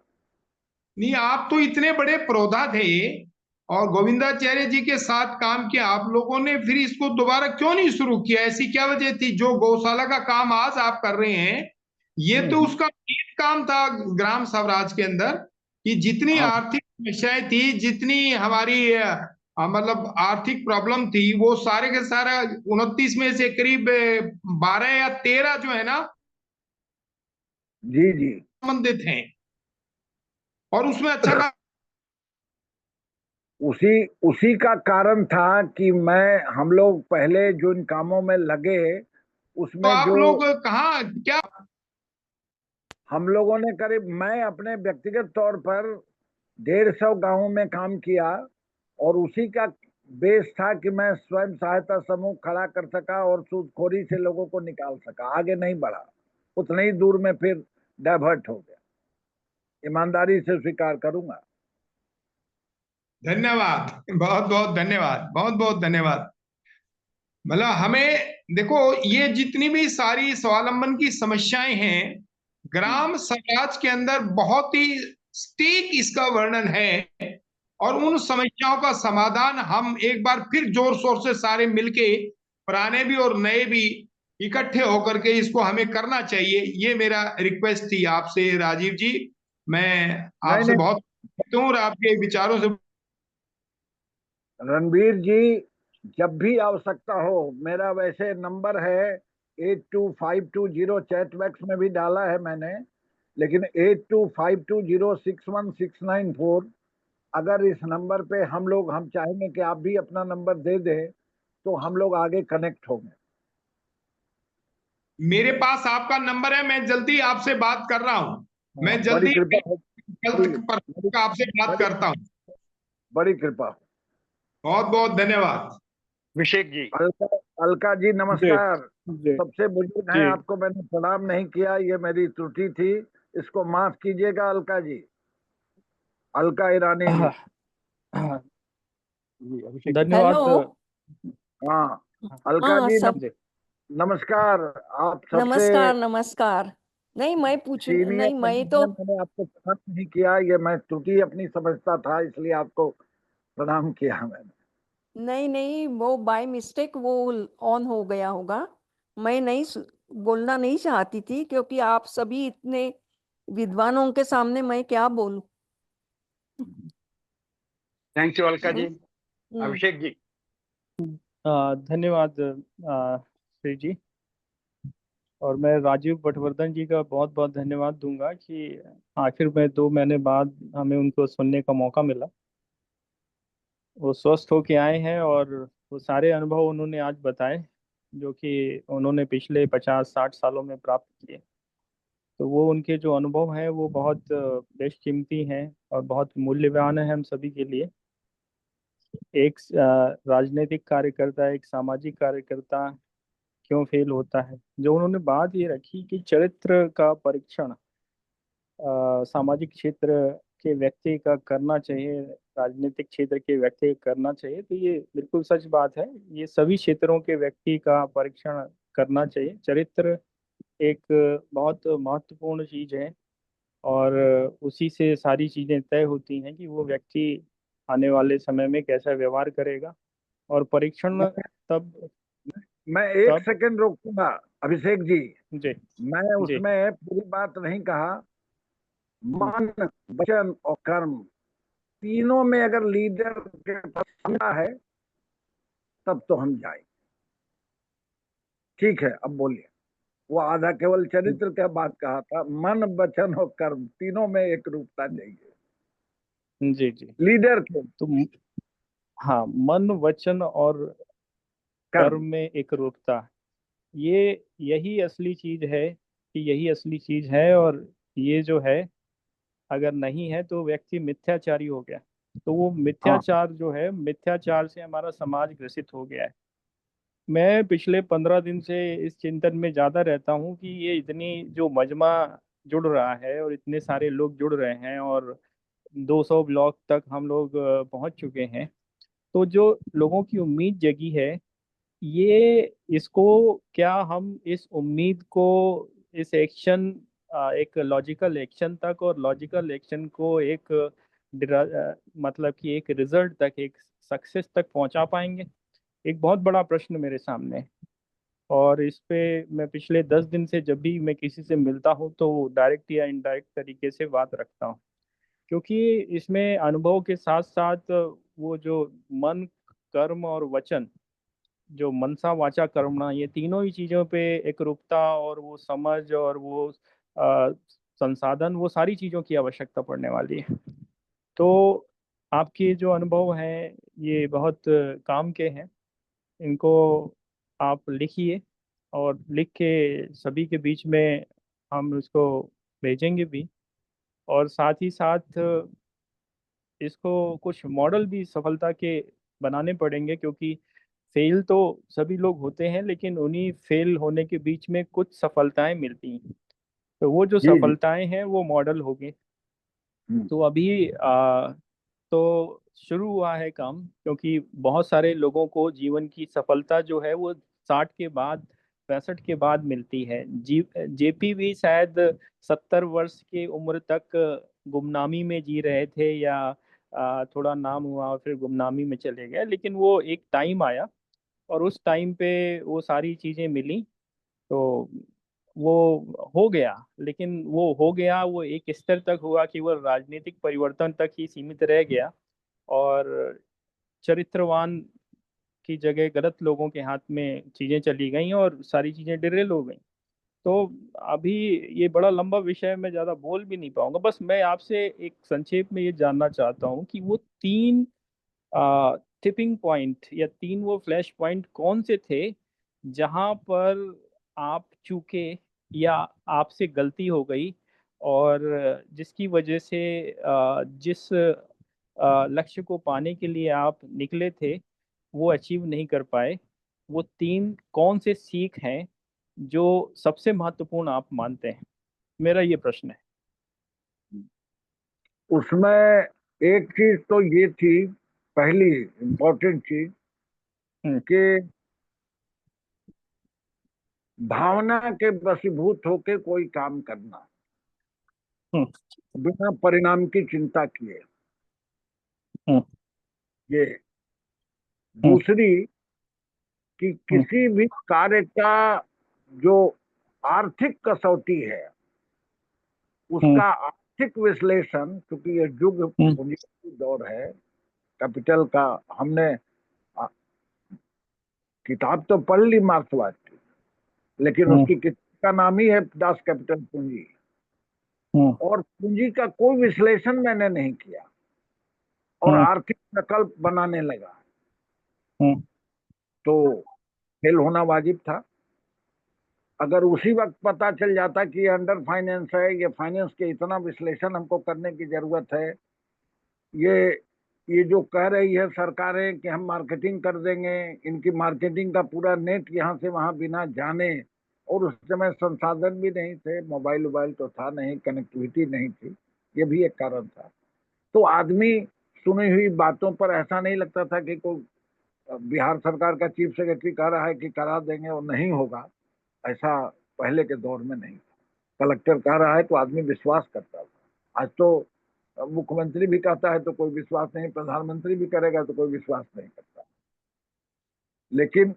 नहीं, आप तो इतने बड़े प्रोधा थे और गोविंदाचार्य जी के साथ काम किया, आप लोगों ने फिर इसको दोबारा क्यों नहीं शुरू किया? ऐसी क्या वजह थी? जो गौशाला का काम आज आप कर रहे हैं, ये तो उसका मेन काम था ग्राम स्वराज के अंदर, कि जितनी हाँ आर्थिक समस्याएं थी, जितनी हमारी मतलब आर्थिक प्रॉब्लम थी, वो सारे के सारा 29 में से करीब 12 या 13 जो है ना जी जी संबंधित हैं, और उसमें अच्छा उसी का कारण था कि हम लोग पहले जो इन कामों में लगे, तो उसमें आप जो लोग कहाँ क्या हम लोगों ने करीब, मैं अपने व्यक्तिगत तौर पर 150 गांवों में काम किया, और उसी का बेस था कि मैं स्वयं सहायता समूह खड़ा कर सका और सूदखोरी से लोगों को निकाल सका। आगे नहीं बढ़ा, उतनी ही दूर में फिर डाइवर्ट हो गया, ईमानदारी से स्वीकार करूंगा। धन्यवाद, बहुत बहुत धन्यवाद, बहुत बहुत धन्यवाद। मतलब हमें देखो, ये जितनी भी सारी स्वावलंबन की समस्याएं हैं, ग्राम स्वराज के अंदर बहुत ही सटीक इसका वर्णन है, और उन समस्याओं का समाधान हम एक बार फिर जोर शोर से सारे मिलके, पुराने भी और नए भी, इकट्ठे होकर के इसको हमें करना चाहिए। ये मेरा रिक्वेस्ट थी आपसे राजीव जी। मैं नहीं आपसे नहीं बहुत और आपके विचारों से रणवीर जी, जब भी आवश्यकता हो, मेरा वैसे नंबर है 8252 चैट बॉक्स में भी डाला है मैंने, लेकिन 8252061694, अगर इस नंबर पे हम चाहेंगे कि आप भी अपना नंबर दे दें तो हम लोग आगे कनेक्ट होंगे। मेरे पास आपका नंबर है, मैं जल्दी आपसे बात कर रहा हूं। मैं बड़ी जल्दी कृपा हो, कल बड़ी तक आपसे बात बड़ी करता हूं। बड़ी कृपा हो। बहुत बहुत धन्यवाद। अभिषेक जी। अलका जी जी नमस्कार। जी सबसे बुजुर्ग हैं, जी आपको मैंने प्रणाम नहीं किया, ये मेरी त्रुटि थी, इसको माफ कीजिएगा अलका जी, अलका ईरानी जी। जी हेलो। धन्यवाद। हाँ अलका हाँ जी सब। जी नमस्कार। आप सबसे नमस्कार नमस्कार। नहीं मैं पूछ सीनियर नहीं मैं रही तो हैं, मैंने आपको प्रणाम नहीं किया, ये मैं त्रुटि अपनी समझता था, इसलिए आपको प्रणाम किया मैंने। नहीं नहीं वो बाय मिस्टेक वो ऑन हो गया होगा। मैं नहीं बोलना नहीं चाहती थी क्योंकि आप सभी इतने विद्वानों के सामने मैं क्या बोलूं। Thank you Alka ji. हम्म। अभिषेक जी। धन्यवाद श्री जी। और मैं राजीव पटवर्धन जी का बहुत बहुत धन्यवाद दूंगा कि आखिर में 2 महीने बाद हमें उनको सुनने का मौका मिला। वो स्वस्थ होके आए हैं और वो सारे अनुभव उन्होंने आज बताए जो कि उन्होंने पिछले 50-60 सालों में प्राप्त किए। तो वो उनके जो अनुभव हैं वो बहुत बेशकीमती हैं और बहुत मूल्यवान है हम सभी के लिए। एक राजनीतिक कार्यकर्ता, एक सामाजिक कार्यकर्ता क्यों फेल होता है, जो उन्होंने बात ये रखी कि चरित्र का परीक्षण सामाजिक क्षेत्र के व्यक्ति का करना चाहिए, राजनीतिक क्षेत्र के व्यक्ति का करना चाहिए, तो ये बिल्कुल सच बात है। ये सभी क्षेत्रों के व्यक्ति का परीक्षण करना चाहिए। चरित्र एक बहुत महत्वपूर्ण चीज है और उसी से सारी चीजें तय होती हैं कि वो व्यक्ति आने वाले समय में कैसा व्यवहार करेगा। और परीक्षण तब मैं एक सेकंड रोकूंगा अभिषेक जी। जी मैं जी उसमें पूरी बात नहीं कहा। मन, वचन और कर्म तीनों में अगर लीडर के पास है तब तो हम जाएंगे। ठीक है, अब बोलिए। वो आधा केवल चरित्र का बात कहा था, मन, वचन और कर्म तीनों में एक रूपता चाहिए जी जी लीडर के। तो हाँ, मन, वचन और कर्म में एक रूपता, ये यही असली चीज है कि यही असली चीज है। और ये जो है अगर नहीं है तो व्यक्ति मिथ्याचारी हो गया। तो वो मिथ्याचार जो है, मिथ्याचार से हमारा समाज ग्रसित हो गया है। मैं पिछले 15 दिन से इस चिंतन में ज्यादा रहता हूँ कि ये इतनी जो मजमा जुड़ रहा है और इतने सारे लोग जुड़ रहे हैं और 200 ब्लॉक तक हम लोग पहुंच चुके हैं। तो जो लोगों की उम्मीद जगी है, ये इसको क्या हम इस उम्मीद को इस एक्शन, एक लॉजिकल एक्शन तक और लॉजिकल एक्शन को एक मतलब कि एक रिजल्ट तक, एक सक्सेस तक पहुंचा पाएंगे? एक बहुत बड़ा प्रश्न मेरे सामने है। और इस पे मैं पिछले 10 दिन से जब भी मैं किसी से मिलता हूँ तो डायरेक्ट या इनडायरेक्ट तरीके से बात रखता हूँ, क्योंकि इसमें अनुभव के साथ साथ वो जो मन, कर्म और वचन, जो मनसा वाचा कर्मणा, ये तीनों ही चीजों पे एक रूपता और वो समझ और वो अ, संसाधन, वो सारी चीजों की आवश्यकता पड़ने वाली है। तो आपके जो अनुभव हैं ये बहुत काम के हैं। इनको आप लिखिए और लिख के सभी के बीच में हम उसको भेजेंगे भी। और साथ ही साथ इसको कुछ मॉडल भी सफलता के बनाने पड़ेंगे, क्योंकि फेल तो सभी लोग होते हैं, लेकिन उन्हीं फेल होने के बीच में कुछ सफलताएं मिलती हैं। तो वो जो जी जी। सफलताएं हैं वो मॉडल होगी। तो अभी तो शुरू हुआ है काम, क्योंकि बहुत सारे लोगों को जीवन की सफलता जो है वो 60 के बाद, 65 के बाद मिलती है। जेपी भी शायद 70 वर्ष की उम्र तक गुमनामी में जी रहे थे, या थोड़ा नाम हुआ और फिर गुमनामी में चले गए। लेकिन वो एक टाइम आया और उस टाइम पे वो सारी चीजें मिली, तो वो हो गया। लेकिन वो हो गया, वो एक स्तर तक हुआ कि वो राजनीतिक परिवर्तन तक ही सीमित रह गया और चरित्रवान की जगह गलत लोगों के हाथ में चीजें चली गई और सारी चीजें डिरेल हो गई। तो अभी ये बड़ा लंबा विषय, मैं ज्यादा बोल भी नहीं पाऊंगा। बस मैं आपसे एक संक्षेप में ये जानना चाहता हूँ कि वो 3 टिपिंग पॉइंट या 3 वो फ्लैश पॉइंट कौन से थे जहां पर आप चूके या आपसे गलती हो गई, और जिसकी वजह से जिस लक्ष्य को पाने के लिए आप निकले थे वो अचीव नहीं कर पाए। वो 3 कौन से सीख हैं जो सबसे महत्वपूर्ण आप मानते हैं? मेरा ये प्रश्न है। उसमें एक चीज तो ये थी, पहली इम्पोर्टेंट चीज, कि भावना के वशीभूत होके कोई काम करना बिना परिणाम की चिंता किए। ये दूसरी, कि किसी भी कार्य का जो आर्थिक कसौटी है उसका आर्थिक विश्लेषण, क्योंकि ये युग पूंजी की दौर है, कैपिटल का। हमने किताब तो पढ़ ली मार्क्सवाद की, लेकिन उसकी किताब उसका नाम ही है दास कैपिटल पूंजी, और पूंजी का कोई विश्लेषण मैंने नहीं किया और आर्थिक प्रकल्प बनाने लगा, तो फेल होना वाजिब था। अगर उसी वक्त पता चल जाता कि ये अंडर फाइनेंस है, ये फाइनेंस के इतना विश्लेषण हमको करने की जरूरत है, ये जो कह रही है सरकारें कि हम मार्केटिंग कर देंगे, इनकी मार्केटिंग का पूरा नेट यहाँ से वहां बिना जाने, और उस समय संसाधन भी नहीं थे, मोबाइल तो था नहीं, कनेक्टिविटी नहीं थी, ये भी एक कारण था। तो आदमी सुनी हुई बातों पर ऐसा नहीं लगता था कि कोई बिहार सरकार का चीफ सेक्रेटरी कह रहा है कि करा देंगे और नहीं होगा, ऐसा पहले के दौर में नहीं था। कलेक्टर कह रहा है तो आदमी विश्वास करता था। आज तो मुख्यमंत्री भी कहता है तो कोई विश्वास नहीं, प्रधानमंत्री भी करेगा तो कोई विश्वास नहीं करता। लेकिन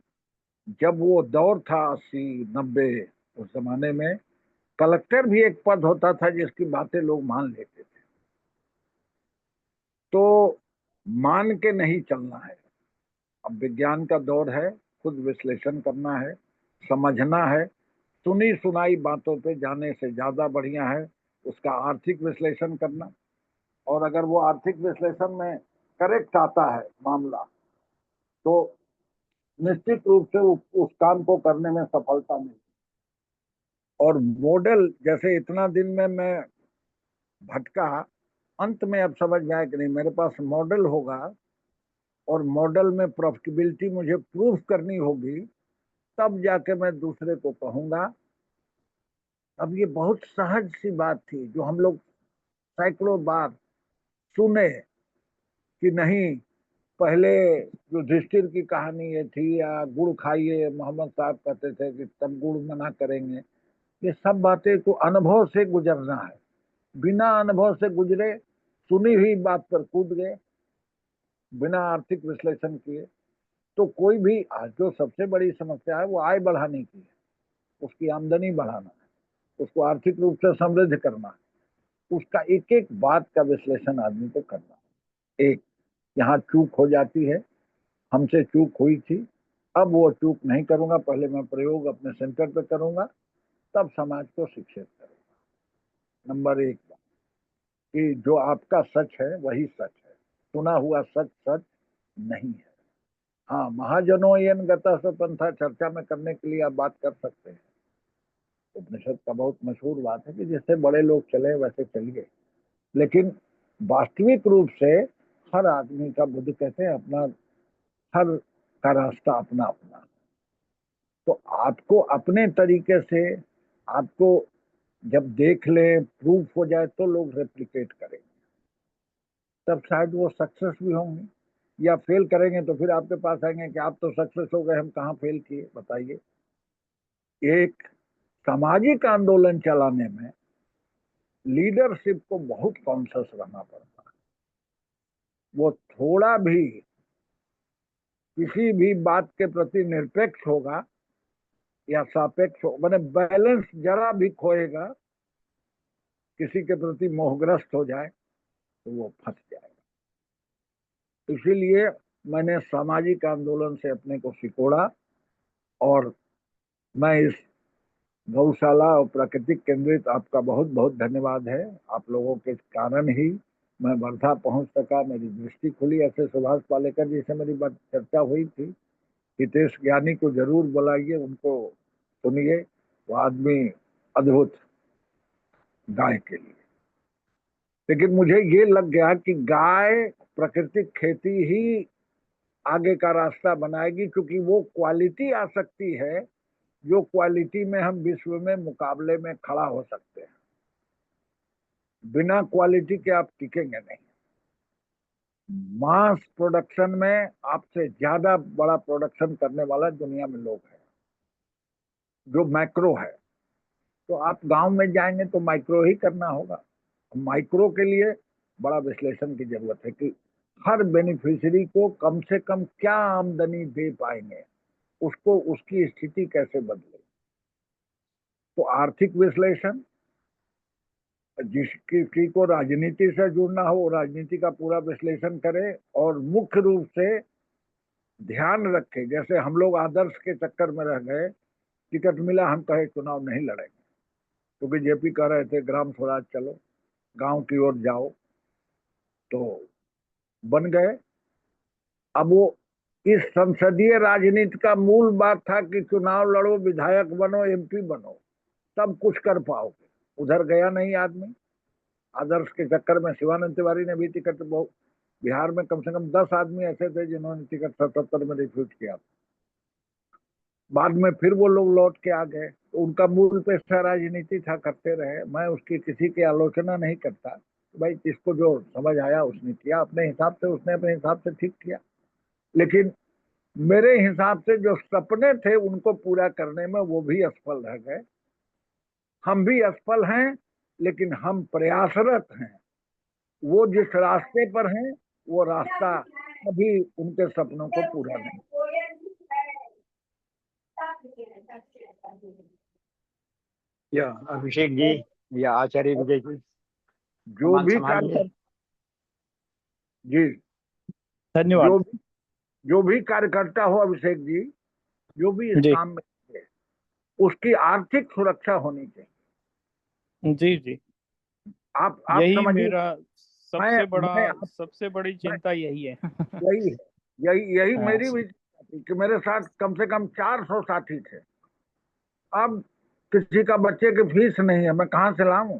जब वो दौर था 80-90, उस जमाने में कलेक्टर भी एक पद होता था जिसकी बातें लोग मान लेते थे। तो मान के नहीं चलना है, अब विज्ञान का दौर है, खुद विश्लेषण करना है, समझना है। सुनी सुनाई बातों पे जाने से ज्यादा बढ़िया है उसका आर्थिक विश्लेषण करना, और अगर वो आर्थिक विश्लेषण में करेक्ट आता है मामला, तो निश्चित रूप से उस काम को करने में सफलता मिलती। और मॉडल, जैसे इतना दिन में मैं भटका, अंत में अब समझ में आया कि नहीं, मेरे पास मॉडल होगा और मॉडल में प्रॉफिटेबिलिटी मुझे प्रूफ करनी होगी, तब जाके मैं दूसरे को कहूंगा। अब ये बहुत सहज सी बात थी जो हम लोग सैकड़ों बार सुने कि नहीं, पहले युधिष्ठिर की कहानी ये थी, या गुड़ खाइए, मोहम्मद साहब कहते थे कि तब गुड़ मना करेंगे। ये सब बातें तो अनुभव से गुजरना है, बिना अनुभव से गुजरे सुनी हुई बात पर कूद गए बिना आर्थिक विश्लेषण किए, तो कोई भी, आज जो सबसे बड़ी समस्या है वो आय बढ़ाने की है, उसकी आमदनी बढ़ाना है, उसको आर्थिक रूप से समृद्ध करना है, उसका एक एक बात का विश्लेषण आदमी को करना है। एक यहाँ चूक हो जाती है, हमसे चूक हुई थी, अब वो चूक नहीं करूंगा, पहले मैं प्रयोग अपने सेंटर पे करूंगा, तब समाज को शिक्षित करूंगा। नंबर एक बात कि जो आपका सच है वही सच है, सुना हुआ सच सच नहीं है। हाँ, महाजनों येन गतः स पंथा चर्चा में करने के लिए आप बात कर सकते हैं। उपनिषद का बहुत मशहूर बात है कि जैसे बड़े लोग चले वैसे चलिए, लेकिन वास्तविक रूप से हर आदमी का, बुद्ध कहते हैं, अपना हर का रास्ता अपना अपना। तो आपको अपने तरीके से, आपको जब देख ले, प्रूफ हो जाए, तो लोग रेप्लिकेट करेंगे, तब शायद वो सक्सेस भी होंगे, या फेल करेंगे तो फिर आपके पास आएंगे कि आप तो सक्सेस हो गए, हम कहाँ फेल किए, बताइए। एक सामाजिक आंदोलन चलाने में लीडरशिप को बहुत कॉन्शियस रहना पड़ता है। वो थोड़ा भी किसी भी बात के प्रति निरपेक्ष होगा या सापेक्ष हो, मैंने बैलेंस जरा भी खोएगा, किसी के प्रति मोहग्रस्त हो जाए तो वो फंस जाएगा। इसीलिए मैंने सामाजिक आंदोलन से अपने को सिकोड़ा, और मैं इस गौशाला और प्राकृतिक केंद्रित, आपका बहुत बहुत धन्यवाद है। आप लोगों के कारण ही मैं वर्धा पहुंच सका, मेरी दृष्टि खुली। ऐसे सुभाष पालेकर जी से मेरी बात चर्चा हुई थी, हितेश ज्ञानी को जरूर बुलाइए, उनको सुनिए, वो आदमी अद्भुत गाय के लिए। लेकिन मुझे ये लग गया कि गाय, प्राकृतिक खेती ही आगे का रास्ता बनाएगी, क्योंकि वो क्वालिटी आ सकती है जो क्वालिटी में हम विश्व में मुकाबले में खड़ा हो सकते हैं। बिना क्वालिटी के आप टिकेंगे नहीं। मास प्रोडक्शन में आपसे ज्यादा बड़ा प्रोडक्शन करने वाला दुनिया में लोग है, जो मैक्रो है। तो आप गांव में जाएंगे तो माइक्रो ही करना होगा। माइक्रो के लिए बड़ा विश्लेषण की जरूरत है कि हर बेनिफिशियरी को कम से कम क्या आमदनी दे पाएंगे, उसको, उसकी स्थिति कैसे बदले। तो आर्थिक विश्लेषण, जिसकी को राजनीति से जुड़ना हो, राजनीति का पूरा विश्लेषण करे, और मुख्य रूप से ध्यान रखे, जैसे हम लोग आदर्श के चक्कर में रह गए टिकट मिला, हम कहे चुनाव नहीं लड़ेंगे, क्योंकि जेपी कह रहे थे ग्राम स्वराज चलो, गांव की ओर जाओ, तो बन गए। अब वो इस संसदीय राजनीति का मूल बात था कि चुनाव लड़ो, विधायक बनो, एमपी बनो, तब कुछ कर पाओगे। उधर गया नहीं आदमी। आदर्श के चक्कर में शिवानंद तिवारी ने भी टिकट, बहुत बिहार में कम से कम 10 आदमी ऐसे थे जिन्होंने टिकट 77 में रिफ्यूज किया। बाद में फिर वो लोग लौट के आ गए। तो उनका मूल पेशा राजनीति था, करते रहे। मैं उसकी किसी की आलोचना नहीं करता। भाई जिसको जो समझ आया उसने किया अपने हिसाब से, उसने अपने हिसाब से ठीक किया। लेकिन मेरे हिसाब से जो सपने थे उनको पूरा करने में वो भी असफल रह गए। हम भी असफल हैं, लेकिन हम प्रयासरत हैं। वो जिस रास्ते पर हैं वो रास्ता अभी उनके सपनों को पूरा नहीं। या अभिषेक जी या आचार्य विजय जी, जो भी कार्यकर्ता, जी धन्यवाद। जो भी कार्यकर्ता हो अभिषेक जी, जो भी इस काम में है, उसकी आर्थिक सुरक्षा होनी चाहिए। जी जी, आप यही समझिए, मेरा सबसे बड़ी चिंता यही है। यही हाँ, मेरी भी चिंता थी कि मेरे साथ कम से कम 400 साथी थे। अब किसी का बच्चे की फीस नहीं है, मैं कहाँ से लाऊं,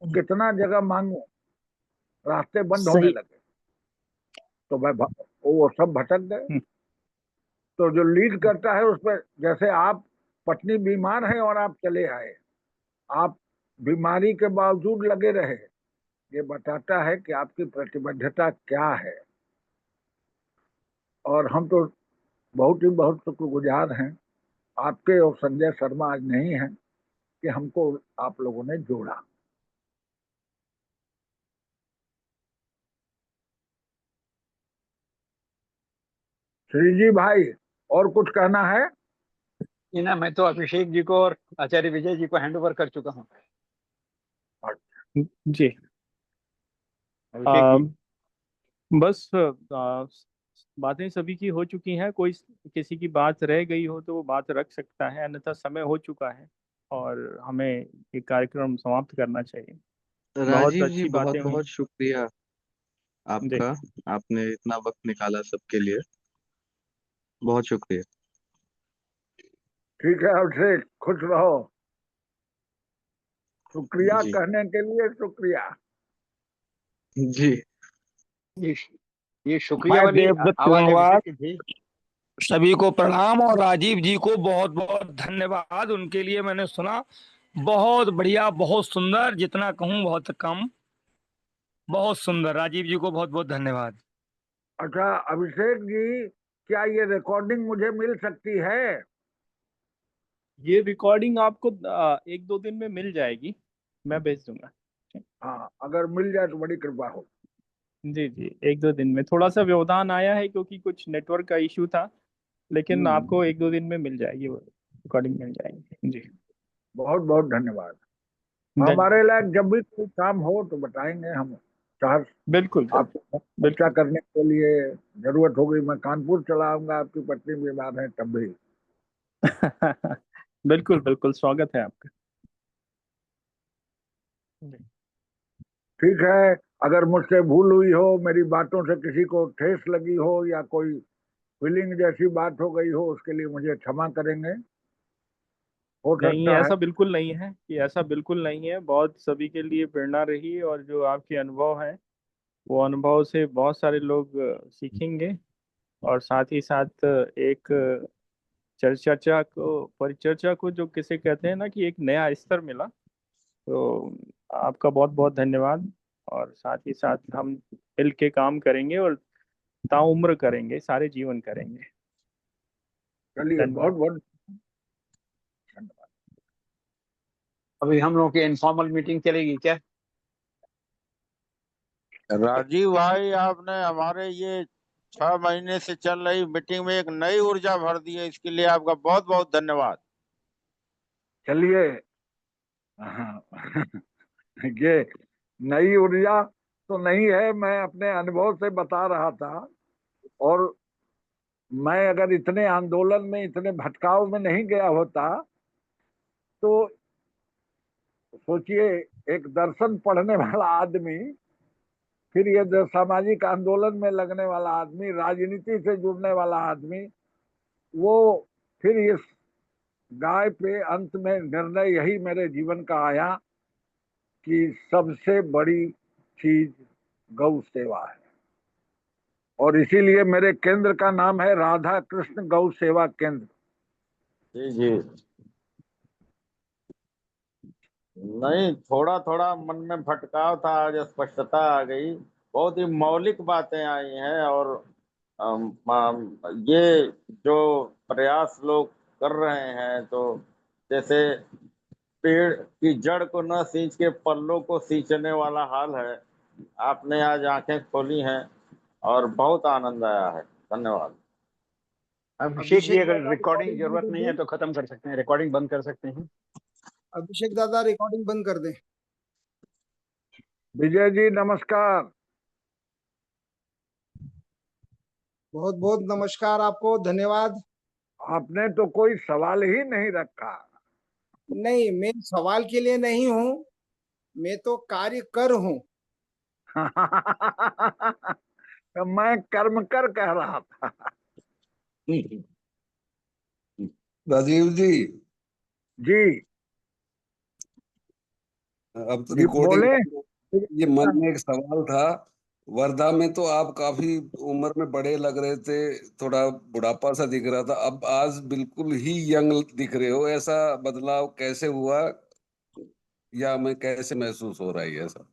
कितना जगह मांगू, रास्ते बंद होने लगे, तो वो सब भटक गए। तो जो लीड करता है उस पर, जैसे आप पत्नी बीमार है और आप चले आए, आप बीमारी के बावजूद लगे रहे, ये बताता है कि आपकी प्रतिबद्धता क्या है। और हम तो बहुत शुक्रगुजार हैं आपके और संजय शर्मा आज नहीं है कि हमको आप लोगों ने जोड़ा। श्री जी भाई, और कुछ कहना है? ना, मैं तो अभिषेक जी को और आचार्य विजय जी को हैंड ओवर कर चुका हूँ। जी, बस बातें सभी की हो चुकी हैं। कोई किसी की बात रह गई हो तो वो बात रख सकता है, अन्यथा समय हो चुका है और हमें ये कार्यक्रम समाप्त करना चाहिए। बहुत राजीव जी, अच्छी बहुत बातें हुई। बहुत शुक्रिया आपका, आपने इतना वक्त निकाला सबके लिए, बहुत शुक्रिया। ठीक है अभिषेक, खुश रहो। शुक्रिया जी कहने के लिए शुक्रिया। जी, ये शुक्रिया वाली देवदत्त आवाज गंगवार अभिषेक जी। सभी को प्रणाम, और राजीव जी को बहुत बहुत धन्यवाद। उनके लिए मैंने सुना, बहुत बढ़िया, बहुत सुंदर, जितना कहूँ बहुत कम, बहुत सुंदर। राजीव जी को बहुत बहुत धन्यवाद। अच्छा अभिषेक जी, क्या ये रिकॉर्डिंग मुझे मिल सकती है? ये रिकॉर्डिंग आपको 1-2 दिन में मिल जाएगी, मैं भेज दूंगा। हाँ, अगर मिल जाए तो बड़ी कृपा हो। जी जी, 1-2 दिन में थोड़ा सा व्यवधान आया है क्योंकि कुछ नेटवर्क का इश्यू था, लेकिन आपको 1-2 दिन में मिल जाएगी, वो रिकॉर्डिंग मिल जाएगी। जी, बहुत बहुत धन्यवाद। हमारे लायक जब भी कोई काम हो तो बताएंगे हम। चार बिल्कुल आपको चर्चा करने के लिए जरूरत होगी, मैं कानपुर चला आऊंगा, आपकी पत्नी बीमार है तब भी। बिल्कुल बिल्कुल, स्वागत है आपका। ठीक है, अगर मुझसे भूल हुई हो, मेरी बातों से किसी को ठेस लगी हो या कोई फीलिंग जैसी बात हो गई हो, उसके लिए मुझे क्षमा करेंगे। हो नहीं, सकता है ऐसा बिल्कुल नहीं है, कि ऐसा बिल्कुल नहीं है। बहुत सभी के लिए प्रेरणा रही, और जो आपके अनुभव है वो अनुभव से बहुत सारे लोग सीखेंगे, और साथ ही साथ एक परिचर्चा को जो किसे कहते हैं ना, कि एक नया स्तर मिला। तो आपका बहुत बहुत धन्यवाद, और साथ ही साथ हम मिल के काम करेंगे और ताउम्र करेंगे, सारे जीवन करेंगे। चलिए, बहुत बहुत अभी हम लोगों की इनफॉर्मल मीटिंग चलेगी क्या? राजीव भाई, आपने हमारे ये 6 महीने से चल रही मीटिंग में एक नई ऊर्जा भर दी है, इसके लिए आपका बहुत बहुत धन्यवाद। चलिए, ये नई ऊर्जा तो नहीं है, मैं अपने अनुभव से बता रहा था। और मैं अगर इतने आंदोलन में, इतने भटकाव में नहीं गया होता तो सोचिए, एक दर्शन पढ़ने वाला आदमी, फिर ये जो सामाजिक आंदोलन में लगने वाला आदमी, राजनीति से जुड़ने वाला आदमी, वो फिर इस गाय पे अंत में निर्णय यही मेरे जीवन का आया कि सबसे बड़ी चीज गौ सेवा है। और इसीलिए मेरे केंद्र का नाम है राधा कृष्ण गौ सेवा केंद्र। जी जी। नहीं, थोड़ा थोड़ा मन में भटकाव था, आज स्पष्टता आ गई, बहुत ही मौलिक बातें आई हैं। और ये जो प्रयास लोग कर रहे हैं, तो जैसे पेड़ की जड़ को न सींच के पल्लों को सींचने वाला हाल है। आपने आज आंखें खोली हैं और बहुत आनंद आया है। धन्यवाद। अभिषेक जी, अगर रिकॉर्डिंग जरूरत नहीं है तो खत्म कर सकते हैं, रिकॉर्डिंग बंद कर सकते हैं। अभिषेक दादा रिकॉर्डिंग बंद कर दें। विजय जी नमस्कार। बहुत बहुत नमस्कार आपको, धन्यवाद। आपने तो कोई सवाल ही नहीं रखा। नहीं, मैं सवाल के लिए नहीं हूँ, मैं तो कार्य कर हूँ। तो मैं कर्म कर कह रहा था। राजीव जी जी अब तो जी रिकॉर्डिंग, बोले। ये मन में एक सवाल था। वर्धा में तो आप काफी उम्र में बड़े लग रहे थे, थोड़ा बुढ़ापा सा दिख रहा था, अब आज बिल्कुल ही यंग दिख रहे हो। ऐसा बदलाव कैसे हुआ, या मैं कैसे महसूस हो रहा है ऐसा?